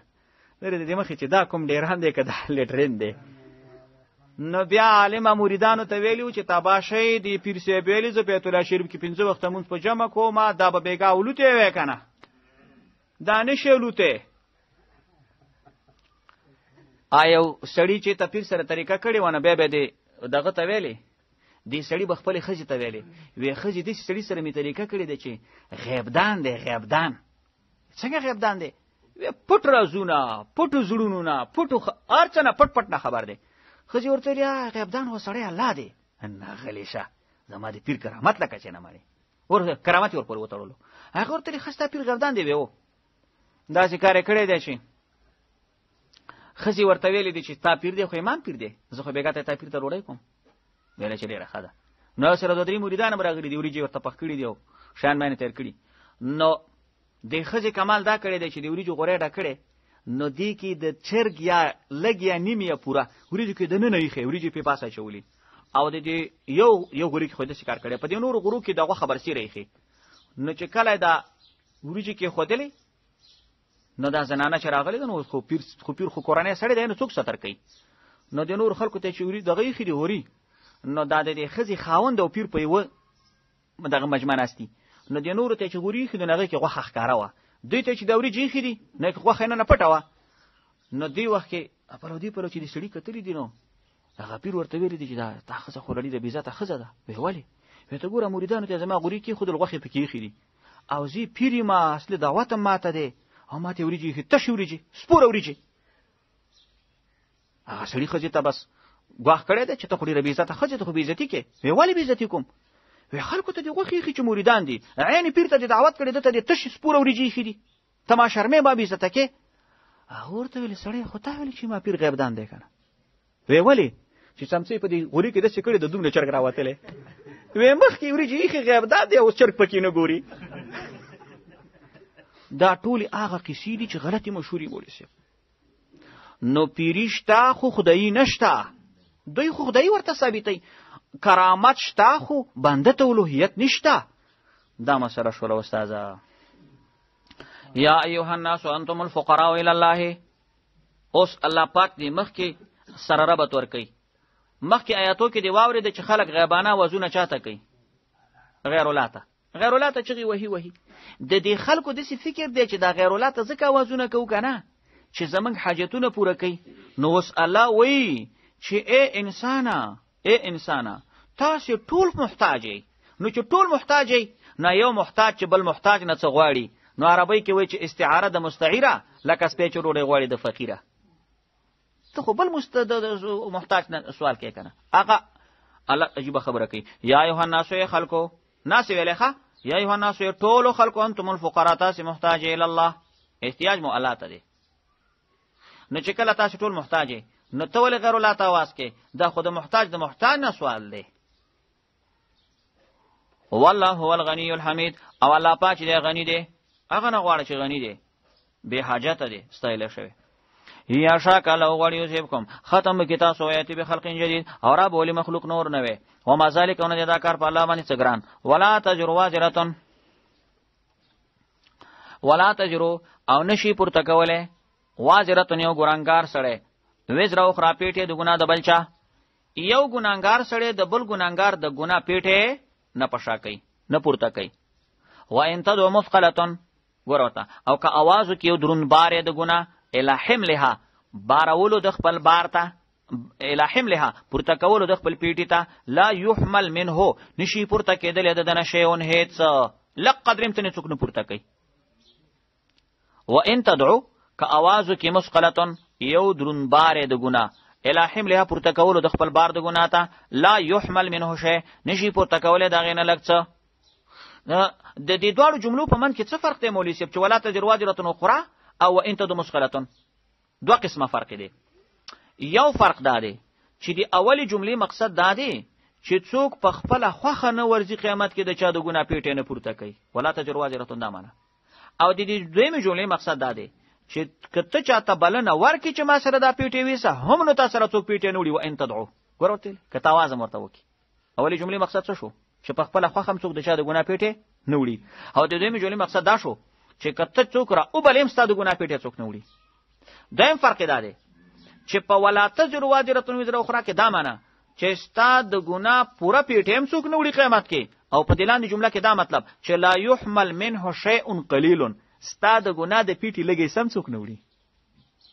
لرې د دې مخې چې دا کوم ډېران دی که دا لیټرین دی. نو بیا عالمه مریدانو ته ویلي و چې تباشۍ د پیر صاحب ویلي زه بیت الله شریف کې 5 وخته مونځ په جمع کوم دا به بېګا ولوتی وی که نه دا نشي ولوتی. یو سړي چې ته پیر سره طریقه کړې وه نو بیا به دې دغه ته ویلې دې سړي به خپلې ښځې ته ویلې وی ښځې داسې سړي سره مې طریقه کړې ده چې غیبدان دی غیبدان. څنګه غیبدان دی؟ پټ رازونه پټو زړونو نه پټو هر څه نه پټ نه خبر دی. ښځې ورته ویلې غیبدان خو سړی الله دی. نه غلی شه زما د پیر کرامت لکه چې نه مړې ور کرامت یې ورپورې وتړلو. هغه ورته ویلې ښه ستا پیر غیبدان دی وی و داسې کار یې کړی دی چې ښځې ورته ویلې دي چې تا پیر دی خو امام پیر دی زه خو بېګا ته تا پیر ته ډوډۍ کوم. ویله چې ډېره ښه ده. نو سره 2-3 مریدان هم راغلي دي وریجې ورته پخ کړي دي او شیان باندې تیر کړي. نو د ښځې کمال دا کړی دی چې د وریجو غوری ډکړې نو دې کې د چرګ یا لږ یا نیم یا پوره وریجو کې دننه ایښې وریجې پې پاس اچولي او د دې یو غوري کې خو داسې کار کړی په دې نورو غورو کې د غوښه برسېره ایښې. نو چې کله دا وریجې کېښودلې نو دا زنانه چې راغلې ده نو خو پیر خو کورنی سړی دی نو څوک ستر کوي. نو د نورو خلکو ته چې دغه ایښي دي غوري نو دا د دې ښځې خاوند او پیر په یوه دغه مجمع ناستي. نو د نورو ته چې غوري ایښي دي نو هغې کې غوښه ښکاره وه دوی ته چې د وریجې ایښي دي نو کې غوښه یې نه پټه وه. نو دې وخت کې پلو چې د سړي کتلي دي نو هغه پیر ورته ویلي دي چې دا ښځه خو لړي د بېزته ښځه ده. وی ولې؟ وی ته ګوره مریدانو ته زما غوري کېښودل غوښې پکې ایښي دي او زه پیر یم اصلي دعوت هم ماته دی او ما ته وریجې ایښي تشې وریجې سپوره وریجې. هغه سړي ښځې ته بس ګواښ کړی دی چې ته خو ډېره بېزته ښځې ته خو بېزتي کې. وی ولې بېزتي کوم؟ وی خلکو ته دې غوښې ایښي چې مریدان دي عین پیر ته دې دعوت کړې ده ته دې تشې سپوره وریجې ایښي دي ته ما شرمې ما بېزته کې. هغه ورته ویل سړی خو تا ویل چې ما پیر غیب دان دی که نه؟ وی ولې؟ چې څمڅې په دې غوري کې داسې کړې د دومره چرګ راوتلی. وی مخکې وریجې ایښې غیب دان دی اوس چرګ پکې نه ګوري. دا ټولې هغه قیسې دي چې غلطې مشهورې مولوي صاحب. نو پیری شته خو خدایي نشته، دوی خو خدایي ورته ثابتوي. کرامت شته خو بنده ته الوهیت نشته. دا مسله شوله استاذه. یا ایها الناس انتم الفقراء الی الله. اوس الله پاک دې مخکې سره ربط ورکوي. مخکې آیاتو کې دی واورېده چې خلک غیبانه وضونه چاته کوي؟ غیر الله ته. غیر الله ته چغې وهي. د دې خلکو داسې فکر دی چې دا غیر الله ته ځکه وضونه کوو که نه چې زمونږ حاجتونه پوره کوي. نو اوس الله وایي چې ای انسانه تاسې ټول محتاج یې. نو چې ټول محتاج یې، نه یو محتاج چې بل محتاج نه څه غواړي. نو عربی کې وایي چې استعاره د مستعیره لکه سپی چې ډوډۍ غواړي د فقیره. ته خو بل محتاج نه سوال کوي که نه. هغه الله عجیبه خبره کوي. یا ایها الناس ای خلکو، ناس ویلی ښه، یا ایها الناس ای ټولو خلکو انتم الفقراء تاسې محتاج الی الله. احتیاج مو الله ته دی. نو چې کله تاسې ټول محتاج یې، نو ته ولې غیر الله ته آواز کې؟ دا خو د محتاج نه سوال دی. والله هو الغنی الحمید. او الله پاک دی غنی دی، هغه نه غواړي چې غنی دی، بې حاجته دی، ستایلی شوی. یا شاک الله غواړي یوسفکم ختم به کې تاسو آیاتي به خلق جدید او را بولی مخلوق نور نه وي. وما ذلک او نه دا کار په الله باندې څه ګران. ولا تجرو او نشي پورته کوله واجرتن یو ګناګار سړی وزر او خرا پیټه د ګنا د بلچا. یو ګناګار سړی د بل ګناګار د ګنا پیټه نه پښا کوي، نه پورته کوي. و ان تدو مثقلتن ګورته او که आवाज کې یو درون بار د ګنا الی حملها بارولو د خپل بار ته، الی حملها پورته کولو د خپل پیټی ته، لا يحمل منه نشي پورته کېدل د نشيون هیڅ لقدر امتنه څوک نه پورته کوي. و ان تدعو که आवाज کې مثقلتن یو درون بار د ګنا الی حملها پورته کولو د خپل بار د ګنا ته، لا يحمل منه شی نشي پورته کولای دا غینه لګڅ. د دې دوه جملو په من کې څه فرق دی مولوی صاحب؟ چې ولا تجر واجرتن اخرى او ان تدو مثقلتن دوه قسمه فرق دی. یو فرق دا دی چې د اولی جملې مقصد دا دی چې څوک په خپل خوخه نه ورځي قیامت کې د چا د ګنا پیټه نه پورته کوي، ولا تجر واجرتن دا معنا. او د دې دویمه جملې مقصد دا دی چې کته چاته بلنه ورکې چې ما سره دا پیټه ویسه هم نو تاسو سره څوک پیټه نه وړي. و ان تدعو ګورته کته आवाज مرته وکي. اولی جملې مقصد څه شو؟ چې په خپل خوخه هم څوک د چا د ګنا پیټه نه وړي. او د دویمه جملې مقصد دا شو چې کته څوک را او بلیم ستاسو د ګنا پیټه څوک نه وړي. دیم فرق دا دی چې په ولا تجر واجرتن وزر اخرى کې دا معنا چې ستا د ګنا پوره پیټه هم څوک نه وړي قیامت کې. او په دلاندې جمله کې دا مطلب چې لا يحمل منه شيء قليل ستا د ګنا د پیټي لګي سم څوک نه وړي.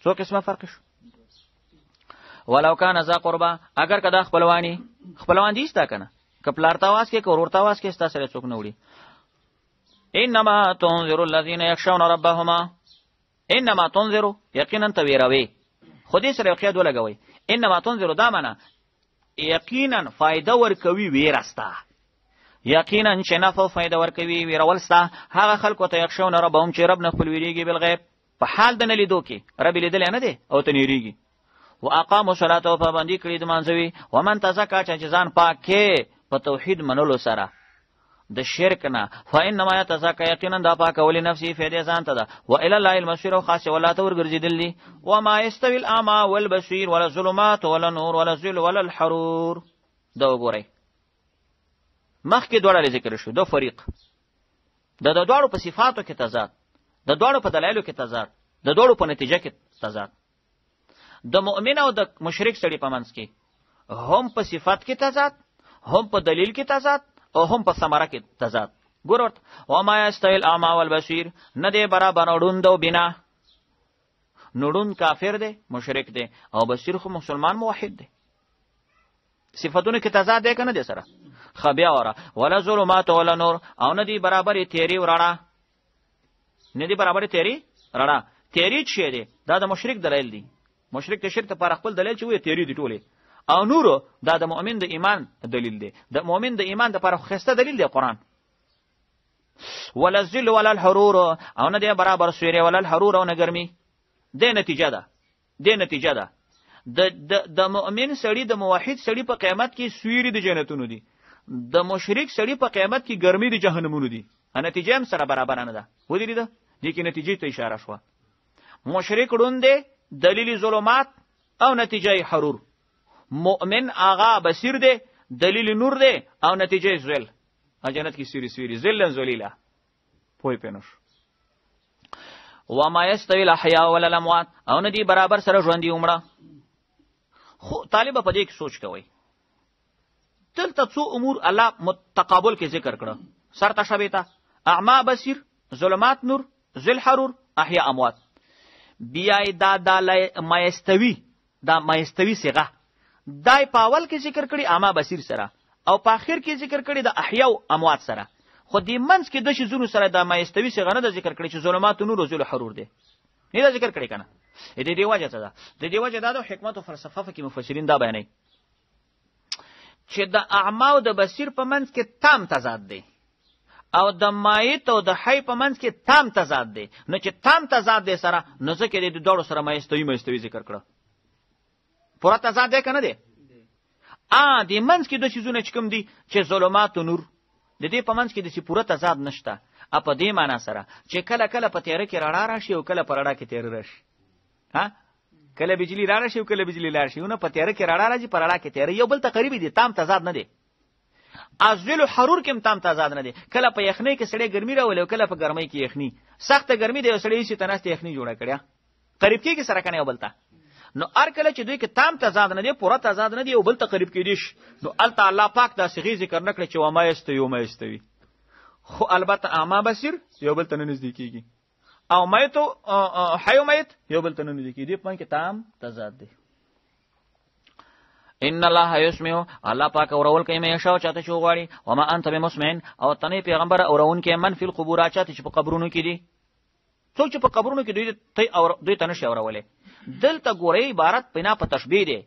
څو قسمه فرق شو. ولو کان ذا قربا اگر کدا خپلوان دي ستا کنه کپلارتا واس کې کورورتا واس کې ستا سره څوک نه وړي. انما تنذر الذين يخشون ربهم. انما تنذر یقینا تویروي خودی سره خیاد ولګوي. انما تنذر دا معنا یقینا فائدہ ورکوي ویرستا، یقینا چې نفع فائدہ ورکوي ویرولستا هغه خلکو ته یخشون ربهم چې رب نه خپل ویریږي بالغیب په حال د نه لیدو کې رب لیدل نه دی او ته نیریږي. واقاموا الصلاه او پابندي کړی د مانځوي. ومن تزکا چې ځان پاک کې په توحید منلو سره د شرک نه فانما يتزکا یقینا دا پاکول نفسي فائدې ځان ته ده. و الى الله المصير او خاص ولا تور ګرځیدل دي. وما يستوي الاعمى والبصير ولا الظلمات ولا النور ولا الظل ولا الحرور. دا وګورئ مخکې دوړه ذکر شو دو فریق د دوړو په صفاتو کې تضاد، د دوړو په دلایلو کې تضاد، د دوړو په نتیجه کې تضاد. د مؤمن او د مشرک سړي په منځ کې هم په صفات کې تضاد، هم په دلیل کې تضاد او هم په ثمره کې تضاد. ګورت و ما یستوی الاعمى والبصیر نه دی برابر اړوند او بنا. نړوند کافر دی مشرک دی او بصیر خو مسلمان موحد دی. صفاتونه کې تضاد دی کنه دی سره خبیا اورا ولا ظلمات ولا نور او نه دی برابر تیری ورړه، نه دی برابر تیری رړه. تیری څه دی؟ دا د مشرک دلیل دی. مشرک د شرک پر خپل دلیل چې وي تیری دی ټوله. او نور دا د مؤمن د ایمان دلیل دی. د مؤمن د ایمان د پر خسته دلیل دی قرآن. ولا الذل ولا الحرور او نه دی برابر سویره ولا الحرور او نه ګرمي. د نتیجه ده د مؤمن سړی د موحد سړی په قیامت کې سویری د جنتونو دي، د مشرک سړی په قیامت کې ګرمي د جهنمونو دي. نتیجه هم سره برابر نه ده. ودرې ده دې کې نتیجې ته اشاره شوه. مشرک ړوند دی، دلیل ظلمات او نتیجه حرور. مؤمن آغا بصیر دی، دلیل نور دی او نتیجه ذل. جنت کې سویری ذلن ذلیلا. پوی پینوش. وما یستوی الاحیاء ولا الاموات، او ندی برابر سره ژوندۍ عمره. خو طالب په دې کې سوچ کوي. دلته څو امور الله متقابل کې ذکر کړه. سر تشبیهه، اعما بصیر، ظلمات نور، ذل حرور، احیاء اموات. بیا دا مایستوی صيغه دای په اول کې ذکر کړي اعما بصیر سره، او په اخر کې ذکر کړي د احیاء اموات سره. خو دې منځ کې د شذونو سره د مایستوی صيغه نه ذکر کړي چې ظلمات نور او ذل حرور دي. نه دا ذکر کړي کنه. دې دی وجه څه ده؟ د دې وجه دا د حکمت او فلسفه کې مفسرین دا بیانوي چې د اعما او د بصیر په منځ کې تام تضاد دی، او د مایت او د حی په منځ کې تام تضاد دی. نو چې تام تضاد دی سره، نو ځکه د دوړو سره مایستوی ذکر کړه. پورا تضاد دی کنه دی؟ د منځ کې د چیزونه چې کوم دي چې ظلمات او نور، د دې په منځ کې د پوره تضاد نشته. په دې معنا سره چې کله کله په تیاره کې رڼا راشي او کله په رڼا کې تیاره راشي. کله بجلی را راشي او کله بجلی لاړ شي. نو په تیاره کې رڼا راځي، په رڼا کې تیاره. یو بل ته قریب دي، تام تضاد نه دی. ازل حرور کې تام تضاد نه دی. کله په یخنۍ کې سړی ګرمي راولي او کله په ګرمۍ کې یخني. سخت ګرمي دی او سړی شي تناسته یخني جوړه کړیا، قریب کېږي سره کنه یو بل ته. نو هر کله چې دوی کې تام تضاد نه دی، پوره تضاد نه دی، یو بل ته قریب کېدی شي. نو الته الله پاک دا صيغه ذکر نکړي چې وما یستوي. خو البته اعما بصیر یو بل ته نه نږدې کېږي، او میت او حی میت یو بل ته نه نږدې کېږي. په کې تام تضاد دی. ان الله یسمع، الله پاک اورول کوي مې شاو چاته شو غواړي. وما انت بمسمع، او تنه پیغمبر اورون کې من فی القبور چاته چې په قبرونو کې دي. څوک چې په قبرونو کې دوی ته نشي اورولې. دلته ګورې عبارت بنا په تشبیه دی،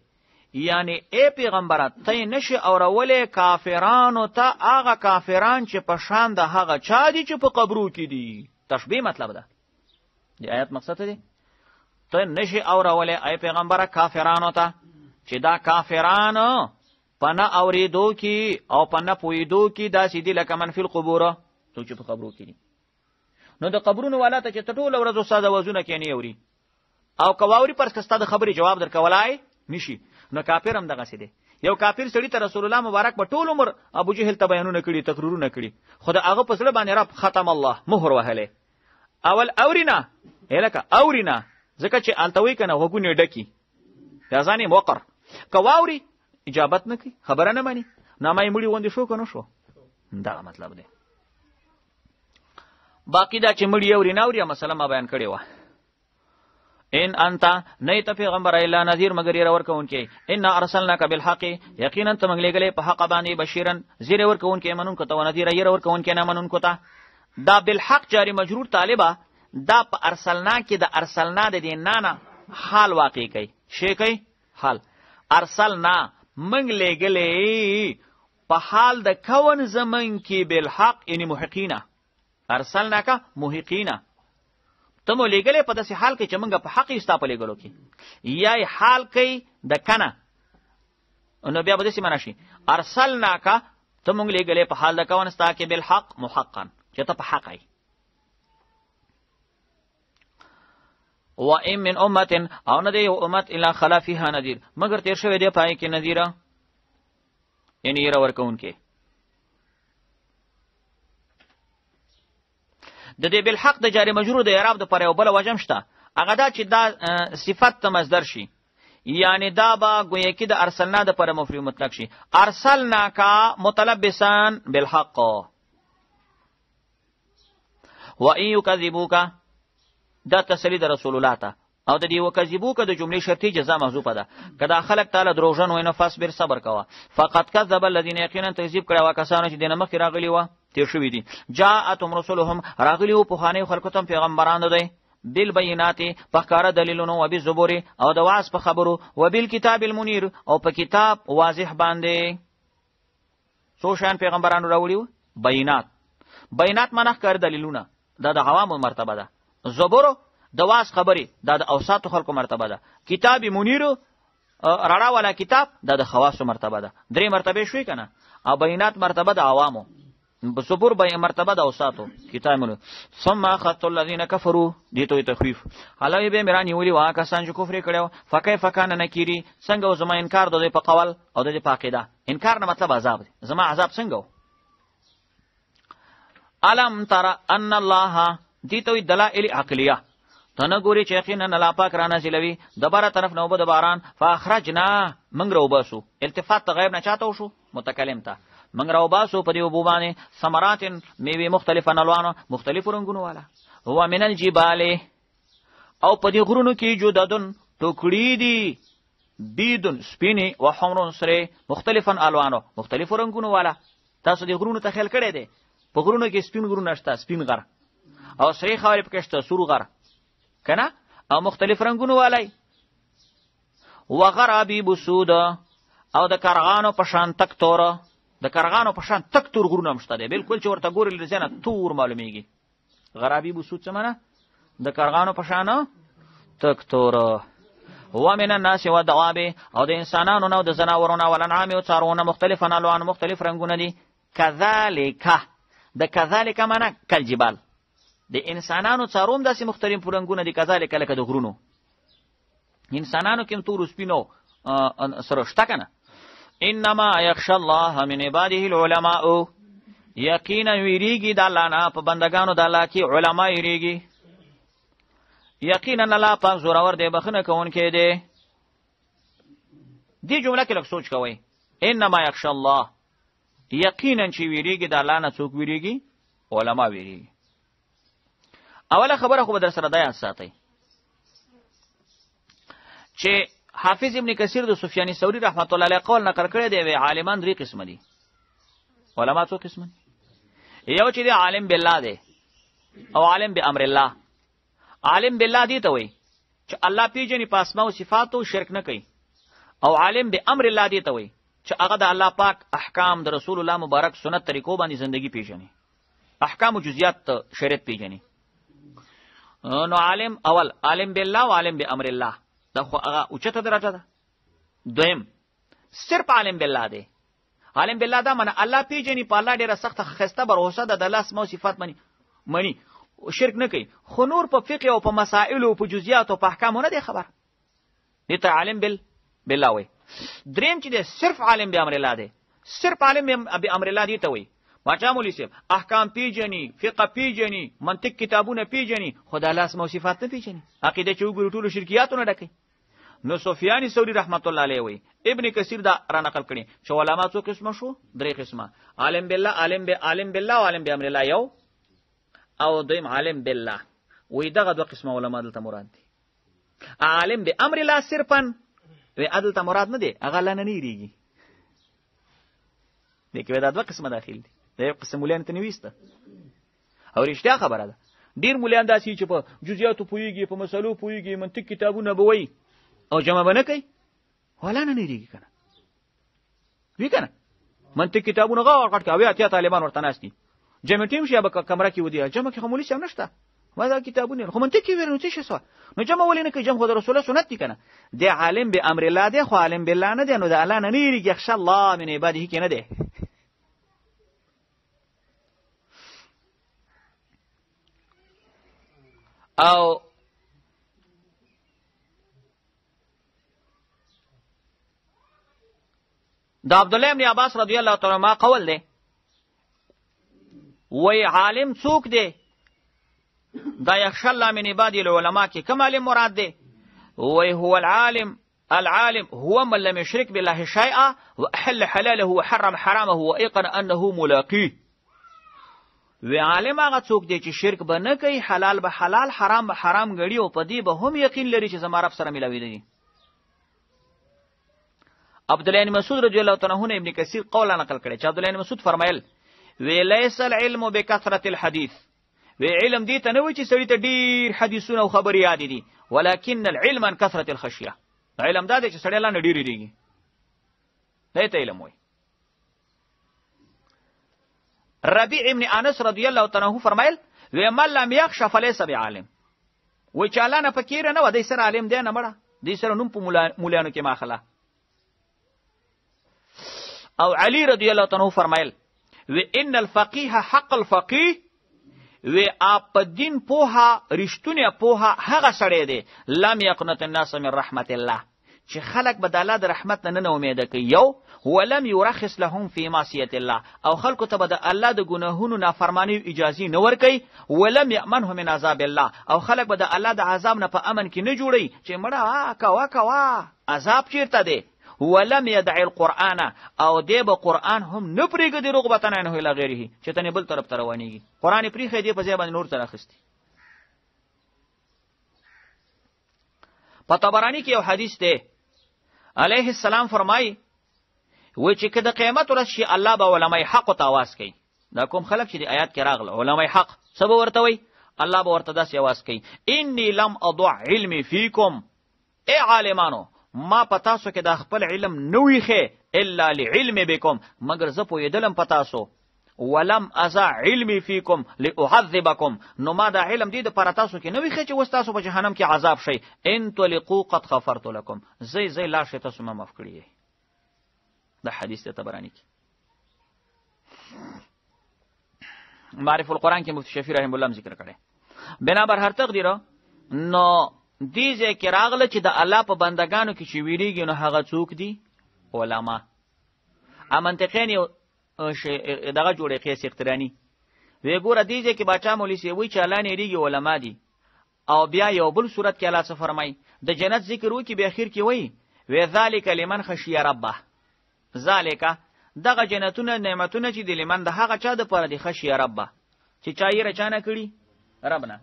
یعنی ای پیغمبر ته نشي اورولې کافرانو ته هغه کافران چې په شان د هغه چا دي چې په قبرو کې دي. تشبیه مطلب ده. دی آیت مقصد دی ته نشي اورولې ای پیغمبر کافرانو ته چې دا کافرانو پنه اوریدو کې او پنه پویدو کې دا سیدی لکه من فی القبور، څوک چې په قبرو کې دي. نو د قبرونو والا ته چې ټول ورځ استاد وزونه کې نه اوري او کواوري پر کستا د خبرې جواب درکولای نشي. نو کافر هم دغه سي دي. یو کافر سړی ته رسول الله مبارک په ټول عمر ابو جهل ته بیانونه کړي، تقریرونه کړي، خو هغه په سره باندې رب ختم الله مهر وهله. اول اورینا الکه اورینا ځکه چې التوي کنه وګونه ډکی ځانې موقر کواوري اجابت نه کوي، خبره نه مانی، نامای مړي وندې شو کنه شو. دا مطلب دی. باقی دا چې مړي اوري نه اوري مسله ما بیان کړی و. ان انت نیت پیغمبر الا نذیر مگر ير ورکون کې. ان ارسلناک بالحق، یقینا ته موږ لګلې په حق باندې بشیرن زیر ورکون کې، منون کو ته ونذیر ير ورکون کې نه منون کو ته. دا بالحق جاری مجرور طالبہ دا په ارسلنا کې د ارسلنا د دینانا حال واقع کوي. شی کوي حال. ارسلنا موږ لګلې په حال د کون زمن کې بالحق، یعنی محقینا. ارسلناک محقینا، ته مو لګلې په داسې حال کې چې موږ په حق استا په لګلو کې، یا حال کوي د کنه. نو بیا به داسې معنا شي ارسلناک، ته موږ لګلې په حال د کون استا کې بالحق محقا، چې ته په حق ای. و ان من امه، او نه دی امت الا خلا فيها نذير، مگر تیر شوی دی پای کې نذیر، یعنی ير ورکون کې. د دې بالحق د جاری مجرور د اعراب د پر یو بل وجم شته، هغه دا چې دا صفت ته مصدر شي، یعنی دا با گویا کې د ارسلنا د پر مفعول مطلق شي. ارسلنا کا متلبسان بالحق. و ان یکذبوک، دا تسلی د رسول الله ته، او د دې وکذبوک د جملې شرطي جزاء محذوفه ده. کدا خلق تعالی دروژن وینه فصبر صبر کوا. فقط کذب الذين یقینا تکذیب کړه کسانو چې دینه مخ راغلی و تیر شوی دي. جاءتهم رسلهم، راغلی او په خانه خلکو ته پیغمبرانو دی، بالبينات پخکار دلیلونو، و بالزبور او د واعظ په خبرو، و بالکتاب المنیر او په کتاب واضح باندې. څو شان پیغمبرانو راوړیو؟ بینات. بینات معنی ښکار دلیلونه، دا د عوامو مرتبه ده. زبور د واس خبرې دا د اوساطو خلکو مرتبه ده. کتاب منیرو رڼا والا کتاب دا د خواصو مرتبه ده. 3 مرتبه شوي کنه. او بینات مرتبه د عوامو، صبور مرتبه د اوساطو کتاب منو. ثم اخذت الذين كفروا دي تو تخفيف علاوه به میرانی ولی وا کسان چې کفر کړو فكيف كان نکيري څنګه زما انکار د په قول او د په عقیده. انکار نه مطلب عذاب دی. زما عذاب څنګه علم ترى ان الله دي تو دلائل عقليه تنه ګوري چې یقینا الله پاک را نازلوي د بره طرف نو بده باران فاخرجنا من رو باسو التفات غیب نه چاته وشو متکلم ته من رو باسو په دې وبو باندې ثمرات میوه مختلفه الوانو مختلف رنگونو والا هو من الجبال او په دې غرونو کې جوددن ټوکړي دي بيدن سپینی و حمرون سره مختلفا الوانو مختلف رنگونو والا. تاسو دې غرونو ته خیال کړی دی په غرونو کې سپین غرونه شته سپین غر او سری خاورې پکې شته سور غر کنه او مختلف رنگونو والای وغرابی بسود او د کارغانو په شان تک تور د کارغانو په شان تک تور غرونه مشته دی بالکل چې ورته ګوري لزنه تور معلومیږي. غرابی بسود څه معنی؟ د کارغانو په شان تک تور. ومن الناس والدواب او د انسانانو نو د زناورونو ولنعام او څارونه مختلفن الوان مختلف رنگونه دي. کذالک د کذالک معنی کالجبال د انسانانو څاروم داسې مختلف رنگونه دي. کذالک لکه د غرونو انسانانو کې تور سپینو سره شته کنه. انما يخشى الله من عباده العلماء یقینا ویریږي د الله نه په بندگانو د الله کې علما یریږي. یقینا الله پاک زورور دی بخنه کوونکی دی. دې جمله کې لږ سوچ کوئ. انما يخشى الله یقینا چې ویریږي د الله نه څوک ویریږي؟ علما ویریږي. اوله خبره خو به در سره دا یاد ساتئ چې حافظ ابن کثیر د سفیان ثوری رحمت الله علیه قول نقل کړی دی وی عالمان 3 قسم دي. علما څو قسم دي؟ یو چې دی عالم بالله دی او عالم بامر الله. عالم بالله دی ته وی چې الله پیژني په اسماء او صفاتو شرک نه کوي. او عالم بامر الله دی ته وی چې هغه د الله پاک احکام د رسول الله مبارک سنت طریقو باندې ژوندۍ پیژني. احکام او جزئیات شریعت پیژني. نو عالم اول عالم بالله او عالم بامر الله دا خو هغه اوچته درجه ده. دویم صرف عالم بالله دی. عالم بالله دا معنی الله پیژني په الله ډیره سخت خسته بروسه ده د الله اسماء او صفات منی شرک نه کوي. خو نور په فقه او په مسائل او په جزئیات او په احکام نه دی خبر. دې ته عالم بالله وي. دریم چې دی صرف عالم بامر الله دی. صرف عالم بامر الله دی ته وي باچا مولوی صاحب احکام پیژني فقه پیژني منطق کتابونه پیژني خدای الله اسماء او صفات نه پیژني. عقیده چې وګورو ټول شرکیاتونه ډکې. نو سفیان ثوری رحمت الله علیه وی ابن کثیر دا را نقل کړي چې علما څو قسمه شو؟ 3 قسمه. عالم بالله عالم بالله او عالم بامر الله یو او دویم عالم بالله وی دغه 2 قسمه علما دلته مراد دي. عالم بامر الله صرفا وی عدالت مراد نه دی هغه لنه نه ریږي. دغه دا 2 قسمه داخل دي. دا یو قسم مولان ته نويسته او رښتیا خبره ده. ډیر مولان داسي چې په جزئیاتو پويږي په مسلو پويږي منطق کتابونه بوي او جمع بنه کوي ولا نه ریږي کنه. وی کنه منطق کتابونه غاړه کټ کوي اتیا طالبان ورته ناشتي جمع ټیم شي به کمره کې ودی جمع کې خمولي څه نشته ما دا کتابونه خو منطق کې ورنو څه شو نو جمع ولینه کې جمع خو رسول الله سنت دي کنه. دی عالم به امر الله دی خو عالم بالله نه دی. نو د الله نه ریږي یخش الله من عباده کې نه دی. او دا عبد الله ابن عباس رضی الله تعالی عنہ قول دی وی عالم څوک دی دا یخش الله من عباد العلماء کې کوم عالم مراد دی؟ وی هو العالم هو من لم يشرك بالله شيئا واحل حلاله وحرم حرامه وايقن انه ملاقيه. وی عالم هغه څوک دی چې شرک به نه کوي حلال به حلال حرام به حرام ګړي او په دې به هم یقین لري چې زما رب سره ملاوي دی. عبد الله بن مسعود رضی الله تعالی عنہ ابن کثیر قول نقل کړي چې عبد الله بن مسعود فرمایل وی لیس العلم بکثرة الحديث وی علم دې ته نه وي چې سړی ته ډیر حدیثونه او خبرې یاد دي ولکن العلم عن كثرة الخشيه. علم دا دی چې سړی لا نه ډیر دیږي دې ته علم وي. ربيع ابن انس رضی الله تعالی عنہ فرمایل وی من لم يخش فليس بعالم وای چې الله نه فقیر نه و دی سره عالم دی نه مړه دی سره نوم په مولانو کې ماخله. او علی رضی الله تعالی عنہ فرمایل و ان الفقيه حق الفقيه و اپ دین پوها رښتونه پوها هغه سړی دی لم یقنط الناس من رحمت الله چې خلق به د الله د رحمت نه امید کوي یو ولم يرخص لهم في معصيه الله او خلق ته به د الله د ګناهونو نافرمانی اجازه نه ورکي ولم يامنه من عذاب الله او خلق به د الله د عذاب نه په امن کې نه جوړي چې مړه کوا عذاب چیرته دی ولم يدع القرآن او دی به قرآن هم نه پرېږدي رغبتن عنه الی غیره چې تنه بل طرف ته روانېږي قرآن پرېښی دی په ځای باندې نور څه راخستی. په طبرانی کې یو حدیث دی علیه السلام فرمایي و چې که د قیامت ورځ شي الله به علماء حق ته آواز کوي. دا کوم خلک چې د آیات کې راغله علماء حق څه به ورته وایي الله به ورته داسې آواز کوي انی لم اضع علمي فیکم ای عالمانو ما پتاسو کې د خپل علم نوې خې الا لعلم بكم مگر زه پوهېدلم پتاسو ولم ازع علمي فيكم لاعذبكم نو ما دا علم دې د پر تاسو کې نوې خې چې وستاسو په جهنم کې عذاب شي ان تلقوا قد غفرت لكم زي لا شي تاسو ما معاف کړی دا حدیث ته طبرانی کې معرف القرآن کې مفتی شفیع رحم الله ذکر کړي بنابر هر تقدیر نو دیزه کې راغله چې د الله په بندگانو کې چې ویریږي نو هغه څوک دي علما امنطقین یو دغه جوړې قیاس اخترانی وی ګوره دیزه کې باچا مولوی سی وی چې الله نه ریږي علما دي او بیا یو بل صورت کې الله څه فرمای د جنت ذکر وکي به اخر کې وی ذالک لمن خشی ربه ذالک دغه جنتونه نعمتونه چې د لمن د هغه چا د پاره دي خشی ربه چې چا یې رچانه کړي ربنا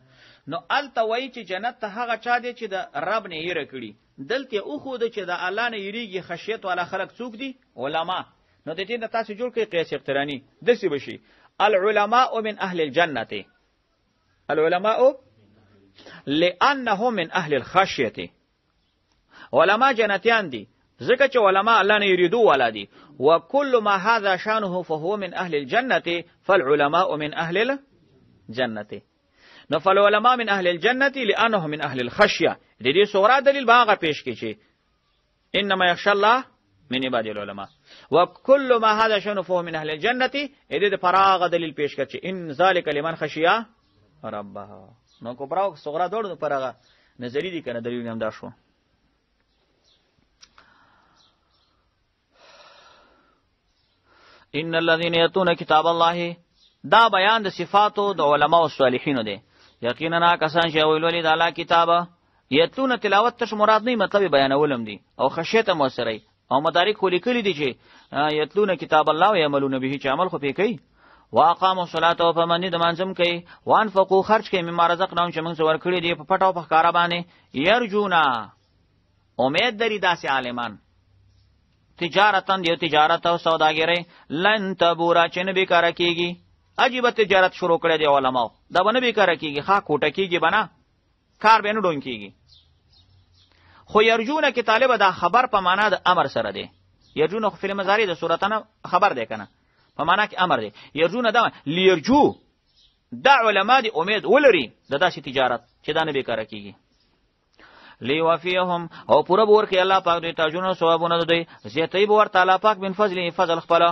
نو الته وای چې جنت ته هغه چا دی چې د رب نه یې کړي دلته او خو د چې د الله نه یریږي خشیت والا خلق څوک دي علما نو د دې نه تاسو جوړ کړئ قیاس اقترانی دسی بشي العلماء من اهل الجنه العلماء لانه من اهل الخشيه علما جنتیان دي ځکه چې علما الله نه یریدو والا دي وكل ما هذا شانه فهو من اهل الجنه فالعلماء من اهل الجنه نو فالعلماء من اهل الجنه لانه من اهل الخشيه د دې سورا دلیل باغه پیش کیږي انما يخشى الله من عباد العلماء وكل ما هذا شانه فهو من اهل الجنه دې فراغ دلیل پیش کړي ان ذلك لمن خشيه ربها نو کبرا او صغرا دوړو فراغ نظری دي کنه دلیل هم دا شو. ان الذين يتون كتاب الله دا بیان د صفاتو د علما او صالحینو دی یقینا کسان چې ویلولې د الله کتابه یتلون تلاوت تش مراد نه مطلب بیانولم دي او خشیت موسری او مدارک خو لیکلي دي چې یتلون کتاب الله او یعملون به چې عمل خو پې کوي واقاموا الصلاه او فمن د منظم کوي وانفقوا خرج کوي مما رزقناهم چې موږ ورکړي دي په پټو په ښکارا باندې یرجونا امید لري داسې عالمان تجارتن دیو تجارت او سوداګری لن تبورا چې نه بیکاره کیږي عجیب تجارت شروع کړی دی علماء دا باندې بیکاره کیږي ښا کوټه کیږي بنا کار به نه ډون کیږي خو یرجونه کې طالب دا خبر په معنا د امر سره دی یرجونه خو فعل مضارع د صورتانه خبر دی کنه په معنا کې امر دی یرجونه دا لیرجو دا علماء دی امید ولري د داسې تجارت چې دا نه بیکاره کیږي لیوفیهم او پورا بور کې الله پاک دوی تاجونه ثوابونه دوی زیاتې به ورته الله پاک من فضله فضل خپل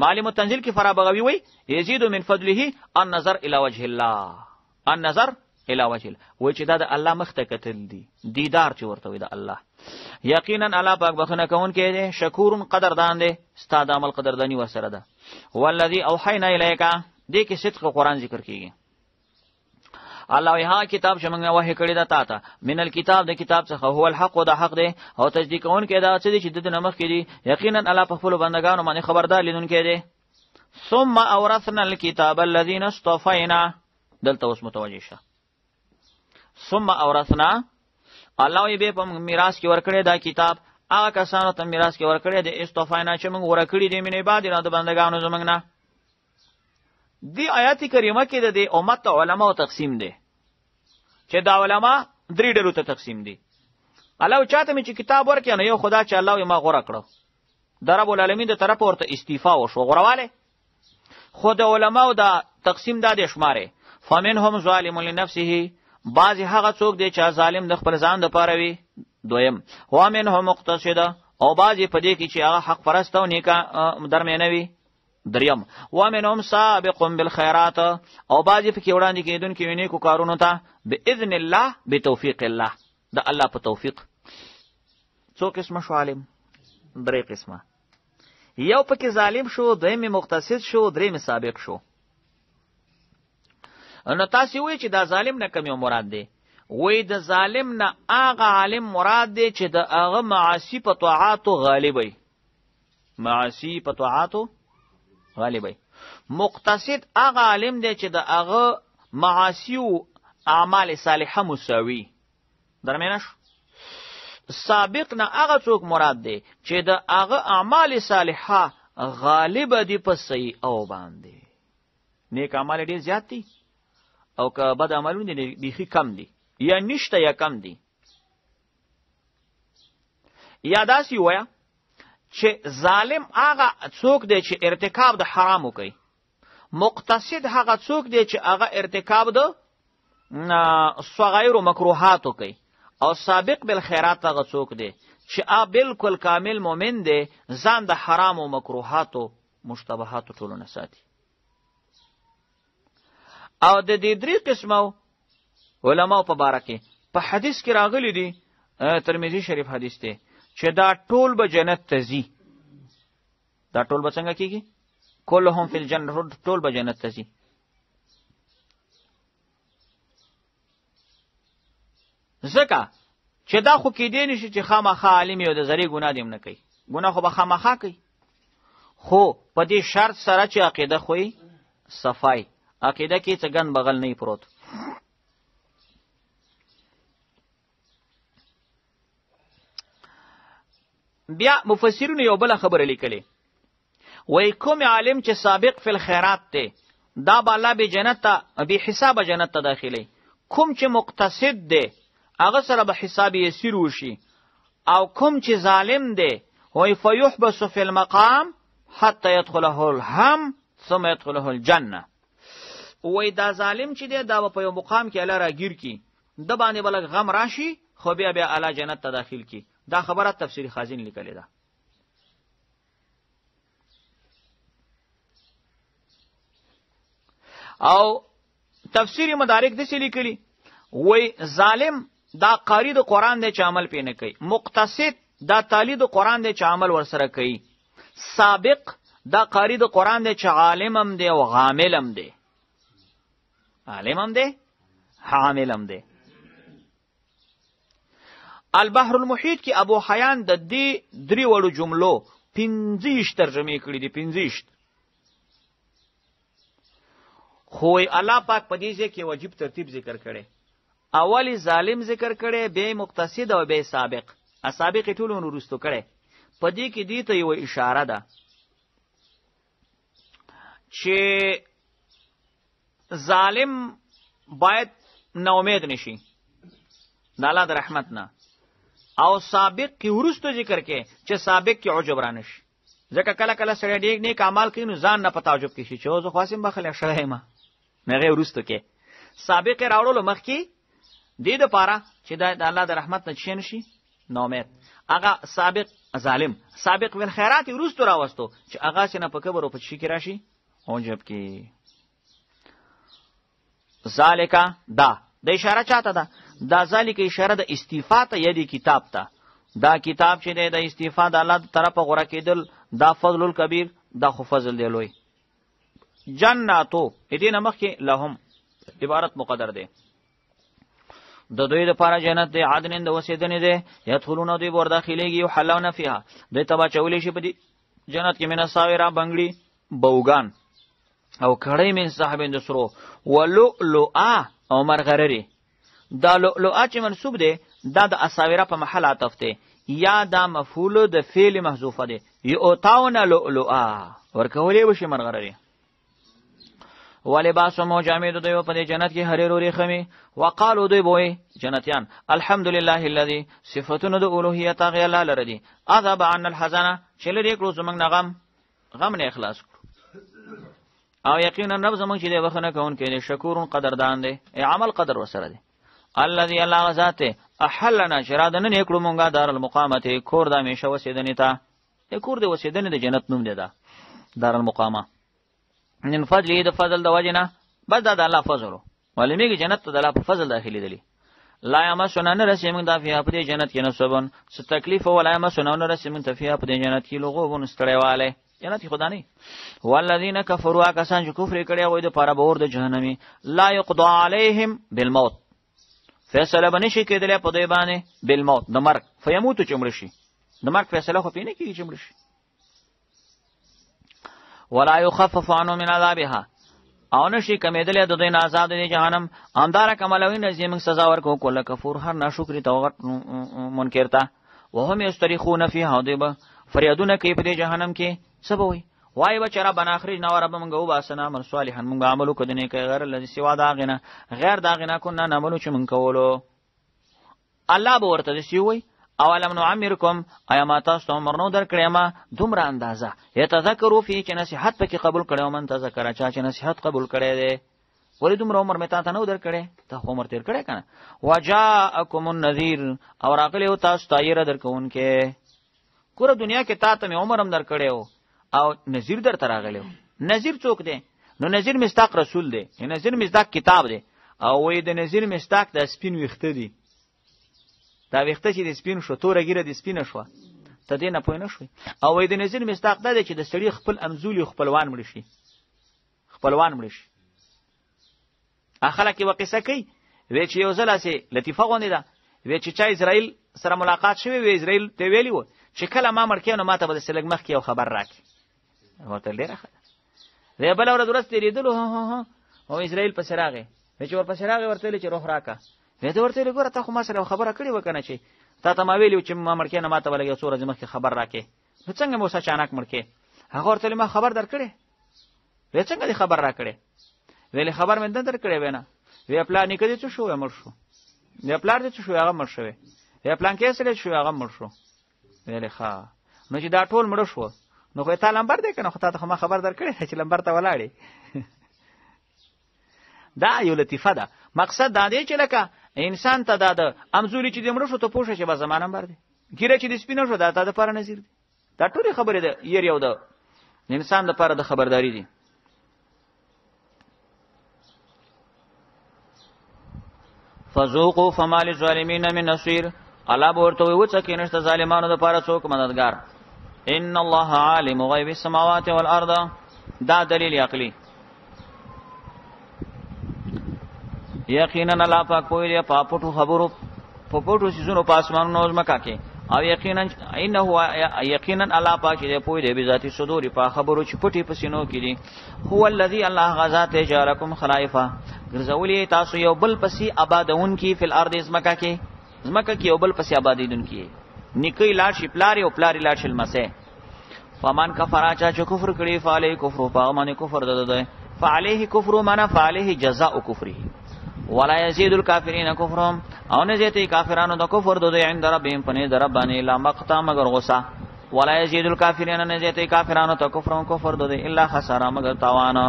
معلم التنزيل کې فرا بغوي وي يزيد من فضله النظر الى وجه الله النظر الى وجه الله و چې دا د الله مخ ته کتل دي دیدار چې ورته وي د الله یقینا الله پاک بخنه کون کې دي شکورن قدردان دي ستاد عمل قدردانی ورسره ده والذي اوحينا اليك دې کې صدق قرآن ذکر کیږي الله وها کتاب شمنګ وحی کړی دا تا ته من الكتاب د کتاب څخه هو الحق او د حق دی او تصدیق کون کې دا څه دي چې د نمخ کې دي یقینا الله په خپل بندگانو باندې خبردار لیدون کې دي ثم اورثنا الكتاب الذين اصطفينا دلته اوس متوجه شه ثم اورثنا الله یې به په میراث کې ورکړی دا کتاب هغه کسانو ته میراث کې ورکړی دي اصطفینا چې موږ ورکړی دي مینه بعد نه د بندگانو زمنګ نه دی آیات کریمه کې د امت علماء تقسیم دي چې دا علماء درې ډلو ته تقسیم دي الله چاته می چې کتاب ورکړي نو یو خدا چې الله یې ما غوړه کړو د رب العالمین د طرف ورته استعفا وشو غوړواله خود علماء دا تقسیم دا د شماره فمنهم ظالم لنفسه بعضی هغه څوک دی چې ظالم د خپل ځان دپاره وي. دویم ومنهم مقتصده، او بعضی په دې کې چې هغه حق پرست او نیکه درمیانه وي. دریم ومنهم سابق بالخيرات، او بعضی پکې وړاندې کېدونکي وي نیکو کارونو ته باذن الله، بتوفیق الله، د الله په توفیق. څو قسمه شو عالم؟ 3 قسمه. یو پکې ظالم شو، دویم مقتصد شو، دریم سابق شو. نو تاسې وایي چې دا ظالم نه کوم یو مراد دی؟ وایي د ظالم نه هغه عالم مراد دی چې د هغه معاصي په طاعاتو غالب وي. معاصي په طاعاتو غالب وي. مقتصد هغه عالم دی چې د هغه معاصي او اعمال صالحه مساوي. درمیانه شو. سابق نه هغه څوک مراد دی چې د هغه اعمال صالحه غالب دي په صحیح او باندې. نیک اعمال ډیر زیات دي او که بد عملونه دي بیخي کم دي، یا نشته یا کم دي. یا داسې وایه چې ظالم هغه څوک دی چې ارتکاب د حرامو کوي. مقتصد هغه څوک دی چې هغه ارتکاب د صغائر و مکروهاتو کوي. او سابق بالخیرات هغه څوک دی چې بالکل کامل مومن دی، ځان د حرام او مکروهاتو مشتبهاتو ټولو نه ساتي. او د دې 3 قسمو علماو په باره کې په حدیث کې راغلی دی، ترمذی شریف حدیث دی، چې دا ټول به جنت ته ځي. دا ټول به څنګه کېږي؟ کلهم فی الجنه، ټول به جنت ته ځي. ځکه چې دا خو کېدی نشي چې خامخا عالم یو د زری ګناه دې هم نه کوي. ګناه خو به خامخا کوي، خو په دې شرط سره چې عقیده خوی صفای، عقیده کې څه ګن بغل نه پروت. بیا مفسرینو یو بله خبره لیکلې، وای کوم عالم چې سابق فی الخیرات دی دا به الله به جنت ته به حساب جنت ته داخلي. کوم چې مقتصد دی هغه سره به حساب یسیر وشي. او کوم چې ظالم دی وای فیحبس فی المقام حتی يدخله الهم ثم يدخله الجنه. وای دا ظالم چې دی دا په یو مقام کې الله راگیر کی، د باندې بلګ غم راشي، خو بیا الله جنت ته داخل کی. دا خبره تفسیر خازن لیکلې ده. او تفسیر مدارک دې لیکلي، وای ظالم دا قاری د قرآن دی چې عمل پې نه کوي. مقتصد دا تالی د قرآن دی چې عمل ورسره کوي. سابق دا قاری د قرآن دی چې عالم هم دی او غامل هم دی. عالم هم دی، عامل هم دی. البحر المحیط کې ابو حیان د دې 3 وړو جملو 15 ترجمه کړي دي. 15. خو الله پاک په دې ځای کې واجب ترتیب ذکر کړي. اولی ظالم ذکر کړي، بیا مقتصد او بیا سابق. سابق ټول ورستو کړي. په دې کې دې ته یو اشاره ده چې ظالم باید نا امید نشي د الله د رحمت نه، او سابق کې ورستو ذکر کې چې سابق کې عجب را نشي. ځکه کله کله سړی ډېر نیک اعمال کوي نو ځان نه په تعجب کې شي چې زه خاصم بخله شوی ما نه ورستو کې سابق راوړلو مخکې دې د پاره چې د الله د رحمت نه شي نشي نا امید. هغه سابق ظالم سابق ول خیرات ورستو راوستو چې هغه څنګه په کبر او په شي کې راشي عجب کې. ذالکا دا د اشاره چاته ده؟ دا ذالک اشاره د استیفا ته یدي کتاب ته. دا کتاب چې د استیفا د الله طرفه غوړه کېدل دا فضل الکبیر، دا خو فضل دی لوی. جناتو دې نه مخکې لهم عبارت مقدر دی، د دوی لپاره جنت دی، عدن د وسیدنې دی، يدخلون دوی ور داخليږي او حلون فيها دوی تبا چولې شي په دې جنت کې من ساویرا بنگړي بوغان او کړي من صاحبین د سرو ولؤلؤا او مرغرری. دا لؤلؤا چې منصوب دی دا د اساویرا په محل عطف دی، یا دا مفعول د فعل محذوفه دی. یؤتاون لؤلؤا ورکولې بشي مرغرری. ولباسهم جامد دوی په جنت کې هريرو ریخمي. وقالو دوی بوي جنتیان الحمدلله الذي صفاتنا د اولوهیت غي الله لردي اذهب عن الحزن چې لري کړو زمنګ نغم غم نه اخلاص کړو. او یقینا رب زمونږ چې دی وخنه کون کې شکورون قدردان دی، عمل قدر وسره دی. الذي الله غزات احلنا شرادن نه کړو مونږه دار المقامت کور د همیشه وسیدنې ته کور د وسیدنې د جنت نوم دی دا دار المقامه من فضل د فضل د وجنه بس دا د الله فضل ولمیږي جنت ته د الله په فضل داخلي دي لا یمسنا نرسیم د فیها په جنت کې نسبن څه تکلیف ولا یمسنا نرسیم د فیها په جنت کې لغوبن استړیواله جنت خدا نه والذین کفروا کسان چې کفر کړي وای د پاره باور د جهنمی لا یقضى علیهم بالموت فیصله بنشي کېدل په دوی باندې بالموت د مرګ فیموت چمړ شي د مرګ فیصله خو پینې کېږي چمړ شي ولا یخفف عنهم من عذابها او نشي کمیدل د دوی آزاد دي جهنم اندار کملوین نزیم سزا ورکو کله کفور هر ناشکری توغت منکرتا وهم یستریخون فیها دیبه فریادونه کوي په جهنم کې سبوي وای بچرا بنا اخرج نو رب منغو باسنا من صالحا منغو عملو کدنه کوي غیر الذي سوا داغنه غیر داغنه كنا نعملو چې من کولو الله به ورته دی وي اولم نعمرکم ایا ما تاسو عمرنو در کړی ما دومره اندازه یتذکروا فی چې نصیحت پکې قبول کړو من تذکر چا چې نصیحت قبول کړی دی ولې دومره عمر متا ته نو در کړی ته عمر تیر کړی کنه وجاءکم النذیر او راغلی تاسو تایره درکونکې کور دنیا کې تا ته عمرم در کړیو او نذیر در تراغلیو نذیر څوک دی نو نذیر مستاق رسول دی نذیر مستاق کتاب دی او وې د نذیر مستاق د سپین ویخته دی دا ویخته چې د سپین شو توره ګیره د سپینه شو ته دې نه پوه نه شوې او وې د نذیر مستاق دا دی چې د سړي خپل امزولي خپلوان مړ شي خپلوان مړ شي اخله کې وقصه کوي وې چې یو ځل اسې لطیفه غونډه ده وې چې چا اسرائیل سره ملاقات شوی وې اسرائیل ته ویلی و چې کله ما مړ کېنو ماته به د سلګ مخ کې یو خبر راکې ورته ډیره ښه وې بل ورځ ورځ تیریدلو او اسرائیل په سراغه وې چې ور په سراغه ورته چې روح راکا وې ته ورته لګوره ته خو ما سره خبره کړې وکنه چې تا ته ما ویلی چې ما مړ کېنو ماته بلګي څو ورځې مخ کې خبر راکې نو څنګه مو سچانک مړ کې هغه ورته ما خبر درکړې وې څنګه دې خبر راکړې ویلې خبر مې در کړې وینا وې پلان نکدي څه شو مړ شو وې پلان دې څه شو هغه مړ شو وې پلان کې سره شو هغه مړ شو ویلې ښا نو چې دا ټول مړ شو نو خو ته لمبر دې کنه خو ته ما خبر درکړې چې لمبر ته ولاړې دا یو لطیفه ده مقصد دا دی چې لکه انسان ته دا امزوري چې دې مړ شو ته پوښه چې به زمانه نمبر دی ګیره چې دې سپینه شو دا ته د پر نظر دی دا ټول خبره ده یو د انسان لپاره د خبرداري دی فذوقوا فما للظالمین من نصير الله ورته وڅکه نشته ظالمانو د لپاره څوک مددگار ان الله عالم غیب السماوات والارض دا دلیل عقلی یقینا الله پاک کوی په پټو خبرو په پټو سيزونو په اسمانونو زمکا کې او یقینا انه یقینا الله پاک دې پوی دې بذاتی صدور په خبرو چې پټي پسینو کې دي هو الذی الله غزات جارکم خلائفه ګرځولې تاسو یو بل پسې آبادون کې فل ارض زمکا کې یو بل پسې آبادیدون کې نکي لاړ شي پلاری او پلاری لاړ شل مسه فمان کفر چا چې کفر کړي فعلی کفر په باندې کفر ده فعلیه کفر معنا فعلیه جزاء کفره ولا یزيد الکافرین کفرهم او نه زیاتې کافرانو د کفر د عند ربهم پنه در باندې لا مقتا مگر غصه ولا یزيد الکافرین نه زیاتې کافرانو ته کفرهم کفر د الا خساره مگر تاوان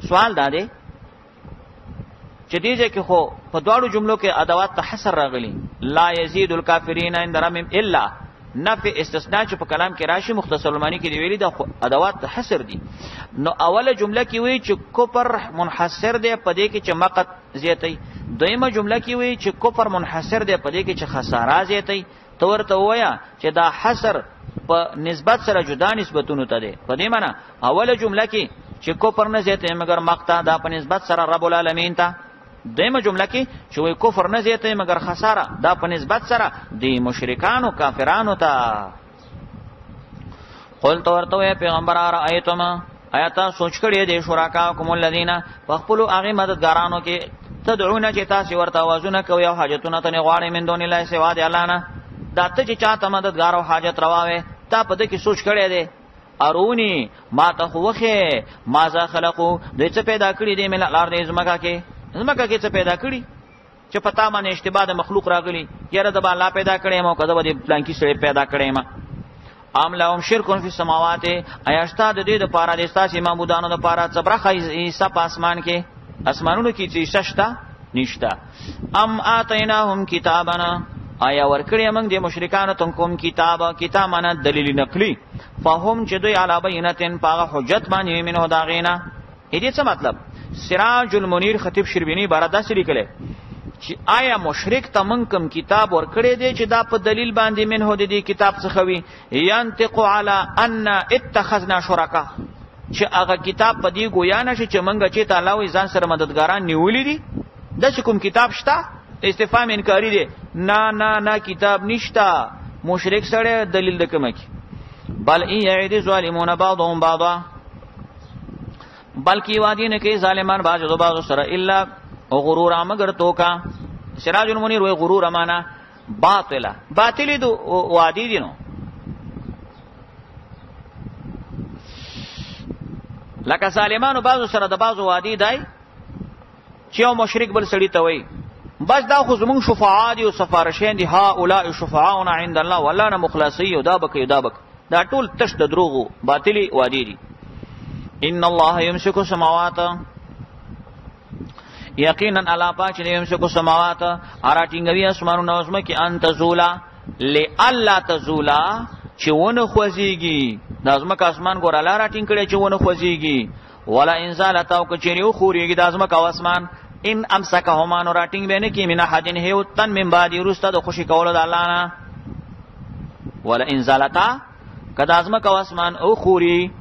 سوال دا دی چې دې کې خو په دواړو جملو کې ادوات ته حصر راغلي لا یزيد الکافرین عند ربهم الا نفي استثناء چې په کلام کې راشي مختصر المعنی کې دی ویلي د ادوات ته حصر دي نو اوله جمله کې وی چې کفر منحصر دی په دې کې چې مقت زیاتې دویمه جمله کې وی چې کفر منحصر دی په دې کې چې خساره زیاتې تو ورته وایا چې دا حصر په نسبت سره جدا نسبتونه ته دي په دې معنی اوله جمله کې چې کفر نه زیاتې مگر مقت دا په نسبت سره رب العالمین ته دیمه جمله کې چې وای کفر نه زیاتې مگر خساره دا په نسبت سره دی مشرکانو کافرانو ته قل تو ورته پیغمبر رایتم آیات سوچ کړی دی شرکا کوم الذین فخپلوا هغه مددګارانو کې تدعون چې تاسو ورته आवाजونه کوي او حاجتونه ته غواړي من دون الله سوا دی الله نه دا ته چې چاته مددګار او حاجت رواوي تا په دې کې سوچ کړی دی ارونی ما ته خوخه ما ذا خلقو دې څه پیدا کړی دی مل لار دې زمکا کې زمکه کې څه پیدا کړی چې پتا باندې اشتباه د مخلوق راغلی یاره د الله پیدا کړي ما کده د پلانکی سره پیدا کړي ما ام لهم شرکون فی السماوات ایاشتا د دې د پاره د استاسي معبودانو د پاره صبره خیسه په اسمان کې اسمانونو کې چې ششتا نشتا. ام آتیناهم کتابنا آیا ورکړی موږ د مشرکانو ته کوم کتاب معنا دلیل نقلی فهم چې دوی علی بینتن پاغه حجت باندې منه داغینا. دې څه مطلب؟ سراج المنیر خطیب شربینی بارا داسې لیکلی چې آیا مشرک ته موږ کوم کتاب ورکړی دی چې دا په دلیل باندې منه د دې کتاب څخه وي ينطق علی ان اتخذنا شرکا چې هغه کتاب په دې ګویا نشي چې موږ چې تعالی وي ځان سره مددګاران نیولې دي. د کوم کتاب شته؟ استفهام انکاری دی. نه کتاب نشته. مشرک سره دلیل د کومه کی بل ای یعید ظالمون بعضهم بعضا بلکی وادی نه کې ظالمان بعضو بعضو سره الا غرور مگر توکا. سراج المنیر وی غرور معنا باطل دو وادی دي نو لکه ظالمانو بعضو سره د بعضو وادي دی چې یو مشرک بل سړی ته وای بس دا خو زمون شفاعا دي او سفارشین دي ها اولئک شفاعون عند الله والله نه مخلصي او دا ټول تش د دروغو باطلی وادي دي. ان الله يمسك السماوات یقینا الله پاک دې يمسك السماوات اراټینګوي اسمانونه او زمکه ان تزولا لالا تزولا چې ونه خوځيږي د زمکه اسمان ګور الله راټینګ کړي چې ونه خوځيږي ولا انزال تاو کچریو خوريږي د زمکه او اسمان ان امسکهما نو راټینګ بینه کې من حدن هیو تن من بعد رسته د خوشي کول د الله نه ولا انزالتا کدا ازمکه او اسمان او خوري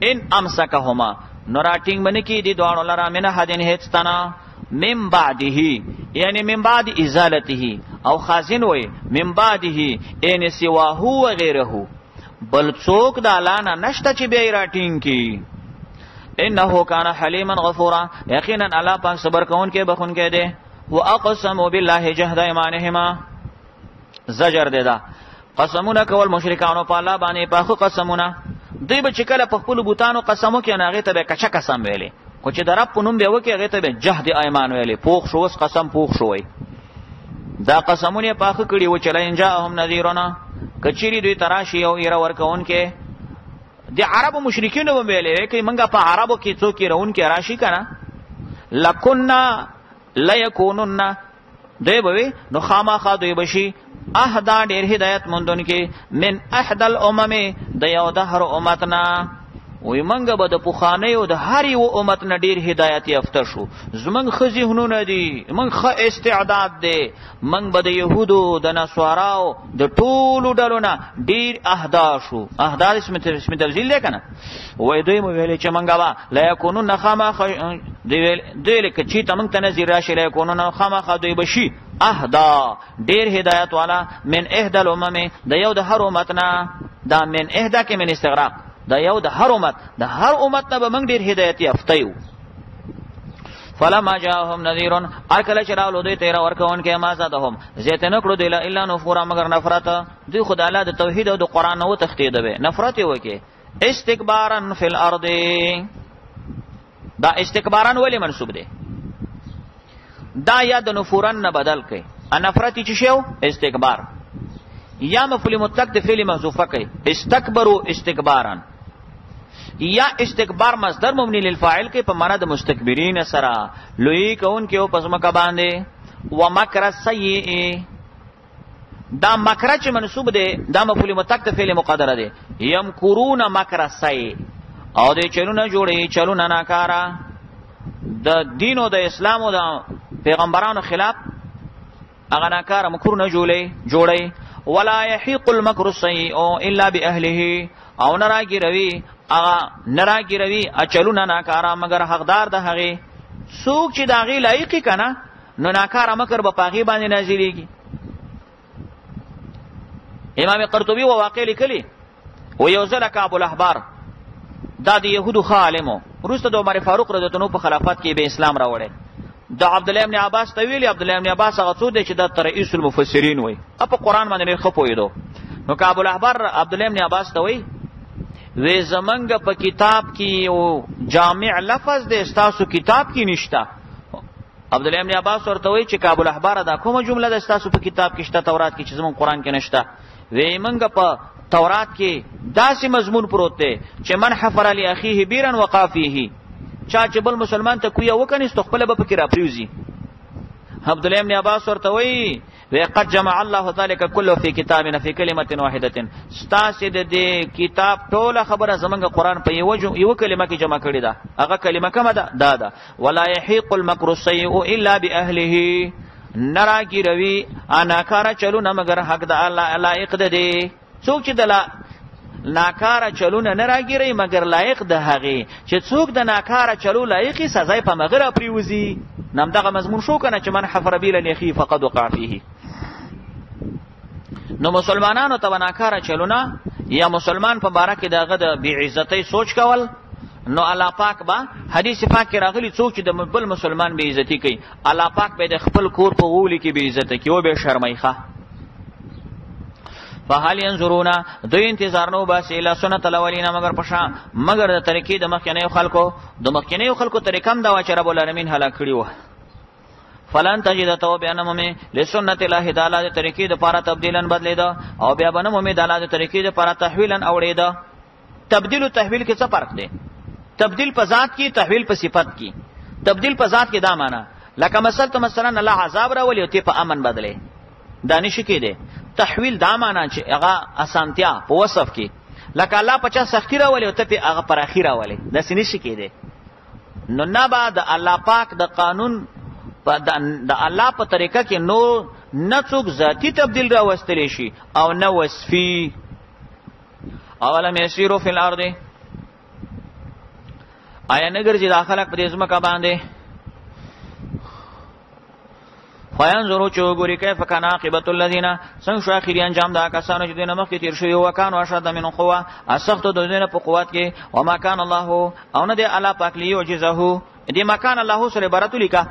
ان امسکهما نو راټینګ بینه کې دي دوړو لرا من حدن هیڅتنا من بعده یعنی من بعد ازالته او خازن وي من بعده ان سوا هو غیره بل څوک د الله نه نشته چې به راټینګ کی. انه کان حلیما غفورا یقینا الله پاک صبر کون کې بخون کې دے. واقسموا بالله جهد ایمانهما زجر دیدا قسمونه کول مشرکانو په الله باندې پاخو قسمونه دوی به چکله په خپل بوتانو قسمو کې ناغه ته به کچا قسم ویلي خو چې درپ پونم به وکي هغه ته به جهد ایمان ویلي پوخ شو وس قسم پوخ شوی دا قسمونه پاخو کړي و چلا انجاهم نذیرنا کچری دوی تراشی او یره ورکون کې دی عربو مشرکینو ویلې کې منګه په عربو کې څوک رون کې راشي کنه لکنا لیکونن دوی به نو خامخا دوی بشي احدا ډیر هدایت مندون کې من احد الامم د یو د هر امتنا وی منګه به د پوخانه او د هر یو امت نه ډیر هدایت یافته شو. زمنګ خزي هنونه دي منګ خ استعداد دي منګ به د يهودو د نصاراو د ټولو ډلونه ډیر اهدا شو. اهدا اسم تفضیل دی کنه وای دوی مو ویل چې منګه وا لا یکونون نخما دوی لکه چې تمنګ تنذیر راشي لا یکونون خما دوی بشي اهدا ډیر هدایت والا من احد الامم د یو د هر امتنا دا من احدا کې من استغراق دا یو د هر امت نه به موږ ډیر هدایت یافته یو. فلما جاءهم نذير ارکل چرالو دوی تیر ورکون کې ما زادهم زیتن کړو دی الا نفورا مگر نفرت دوی خدای الله د توحید او د قران نو تختید به نفرت وکي استکبارا فی الارض. دا استکبارا ولی منسوب دی دا یا د نفورن نه بدل کړي نفرت چې شو استکبار یا مفعول مطلق د فعل محذوفه کوي استکبروا استکبارا یا استکبار مصدر مبني للفاعل کې په معنا د مستكبرین سره لوی کون کې او پسمکه باندې ومکر السیئ دا مکر چې منصوب دی دا مفعول مطلق د فعل مقدره دی یمکرون مکر السیئ او دې چلونه جوړي چلونه ناکارا د دین او د اسلام او د پیغمبرانو خلاف هغه ناکارا مکرونه جوړي ولا يحيق المكر السيء الا باهله او نراګي روي اچلونه ناکارا مگر حقدار د هغه څوک چې داغي لایق کنا نو ناکارا مکر په پاغي باندې نازلېږي. امام قرطبي واقع لیکلي و یوزل کعب الاحبار دا د يهودو عالمو وروسته د عمر فاروق رضی الله عنه په خلافت کې به اسلام راوړل. د عبد الله ابن عباس طویل عبد الله ابن عباس هغه څو دی چې د رئیس المفسرین وای په قران باندې خپویدو نو کعب الاحبار عبد الله ابن عباس ته وای وې زمنګ په کتاب کې او جامع لفظ د استاسو کتاب کې نشتا. عبد الله ابن عباس ورته وای چې کعب الاحبار دا کومه جمله د استاسو په کتاب کې شته تورات کې چې زمون قران کې نشتا. وې منګ په تورات کې داسې مضمون پروت دی چې من حفر علی اخیه بیرن وقافیه چا چې بل مسلمان ته کوی وکني ست خپل به فکر اپریوزی عبد الله ابن عباس ورته وی قد جمع الله ذلك كله في كتابنا في كلمه واحده استاسد دې کتاب ټوله خبره زمونږ قران په یو کلمه کې جمع کړی دا هغه کلمه کومه ده ولا يحيق المكر السيء الا باهله نراګي روي اناکار چلونه مگر حق د الله لایق ده دي څوک چې د ناکاره چلونه نراګي مگر لایق ده هغه چې څوک د ناکاره چلو لایقي سزا په مغره پریوزي نام دغه مضمون شو کنه چې من حفر بیل اخی فقد وقع فيه نو مسلمانانو ته ناکاره چلونه یا مسلمان په باره کې دغه د بی عزتۍ سوچ کول نو الله پاک با حدیث پاک کې راغلی څوک چې د بل مسلمان بی عزتی کوي الله پاک به د خپل کور په غولي کې بی عزت کوي او به شرمایخه فحال ينظرون دوی انتظار نو باسي الا سنت الاولین مگر د طریقې د مخکنیو خلکو طریقم دا چې رب العالمین هلاک کړیو فلن تجد توبه انمه لسنت الله تعالی د طریقې د پاره تبدیلن بدلیدا او بیا بنمه د الله د طریقې د پاره تحویلن اوړیدا تبدیل او تحویل کې څه فرق دی تبدیل په ذات کې تحویل په صفت کې تبدیل په ذات کې دا معنا لکه مثلا الله عذاب راولي او ته په امن بدله دانش کې دی تحویل دا معنا چې هغه اسانتیا په وصف کې لکه الله پچا سختی راولي او ته په هغه پر اخیر راولي د سنیش کې دی نو نه بعد الله پاک د قانون د الله په طریقه کې نو نه څوک ذاتی تبدیل را وستلی شي او نه وصفي اولم یسیرو فی الارض آیا نګر چې داخله په دې ځمکه باندې فینظروا چوغوری کیف کان عاقبت الذین څنګه شو اخیری انجام دا کسانو چې دینه مخکې تیر شوی وکانو اشد من قوه اسخت د دینه په قوت کې او ما کان الله او نه دی الله پاک لیعجزه دې ما کان الله سره عبارت لیکا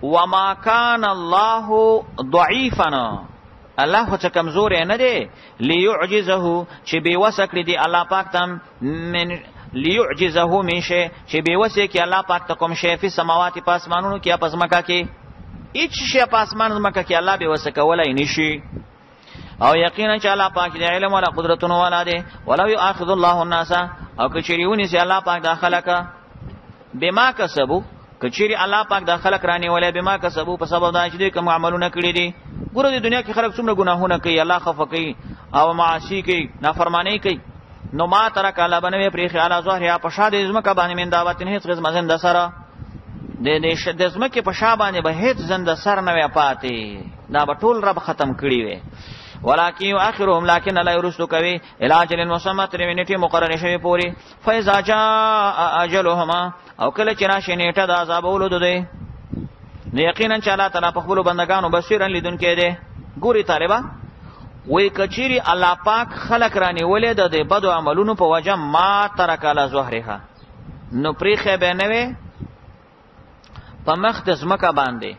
و ما کان الله ضعیفا الله خو څه کمزور نه دی لیعجزه چې به وسکړي دی الله پاک تم من لیعجزه من شی چې به وسه کې الله پاک ته کوم شی په سماوات په اسمانونو کې په ځمکه کې هیڅ شی په اسمان ځمکه کې الله به وسه کولای نشي او یقینا چې الله پاک دې علم او قدرتونو والا دی ولو یاخذ الله الناس او کچریونی چې الله پاک داخله کا بما کسبو کچری الله پاک داخله کرانی ولې بما کسبو په سبب دا چې کوم عملونه کړی دي ګوره د دنیا کې خلک څومره ګناهونه کوي الله خفه کوي او معاصی کوي نافرمانی کوي نو ما ترک الله بنوي پرې خیال ظاهر یا په شاده ازمکه باندې من دعوت نه هیڅ غزم زنده سره د ازمکه په شا باندې به هیڅ زنده سر نه وي پاتې دا به ټول رب ختم کړی وي ولکن اخرهم لكن لا يرسل کوي علاج للمسمى ترمنټي مقرره شوی پوری فاذا جاء اجلهما او کله چې راشي نیټه د عذاب ولود دی یقینا چې الله تعالی په خپل بندگانو بصیرن لیدون کې دی ګوري طالبہ وای کچيري الله پاک خلق رانی ولید د بدو عملونو په وجه ما ترک علی ظهرها نو پریخه بنوي په مخدس مکه باندې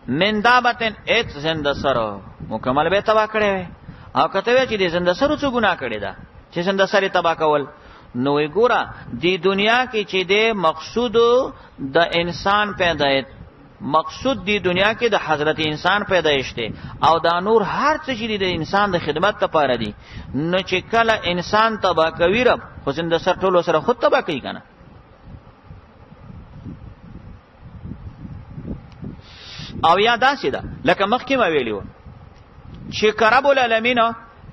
من دابتن ایت زنده سره مکمل به تبا کړي او کته چې د زنده سره څه ګناه کړي دا چې زنده سره تبا کول نو ګوره دی دنیا کې چې د مقصود د انسان پیدایت مقصود دی دنیا کې د حضرت انسان پیدایش دی او دا نور هر څه چې د انسان د خدمت لپاره دی نو چې کله انسان تبا کوي رب خو زنده سره ټول سره خود تبا کوي کنه او یا داسې ده لکه مخکې ما ویلیو چې رب العالمین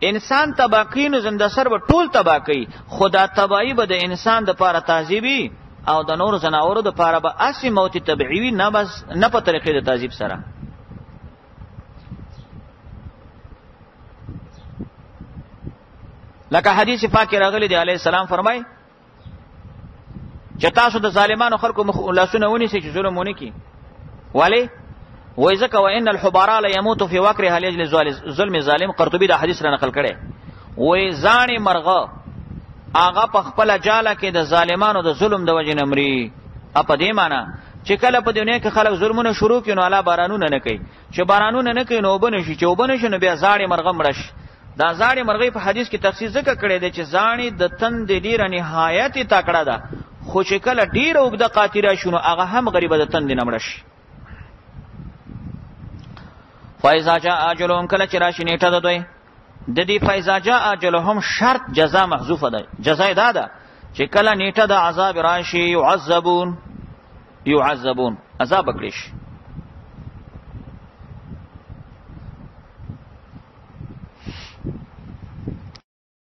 انسان تباکین زنده سر به ټول تباکی خدا تبایی به د انسان د پاره تعذیبی او د نور زناورو د پاره به اسی موت طبيعي نه بس نه په طریقې د تعذیب سره لکه حدیث پاک راغلی دی علی السلام فرمای چې تاسو د ظالمانو خلکو مخلصونه ونی سي چې ظلم ونی کی ولی وایزک وان الحبارا لا يموت في وقره لاجل ظلم ظالم قرطبی دا حدیث را نقل کړي وای ځاني مرغه هغه په خپل جاله کې د ظالمانو د ظلم د وجه نمرې په دې معنی چې کله په دنیا کې خلک ظلمونه شروع کړي نو الله بارانونه نه کوي چې بارانونه نه کوي نو وبنشي چې وبنشي نو بیا ځاني مرغه مړش دا ځاني مرغه په حدیث کې تفصیل ذکر کړي دی چې ځاني د تند ډیره نهایت تکړه ده خو چې کله ډیره وګد قاتیره شونه هغه هم غریب د تند نه مړش فایزا جاء اجلهم کله چې راشي نیټه ده دوی د دې فایزا جاء اجلهم شرط جزاء محذوفه ده جزاء ده چې کله نیټه د عذاب راشي يعذبون عذاب کړي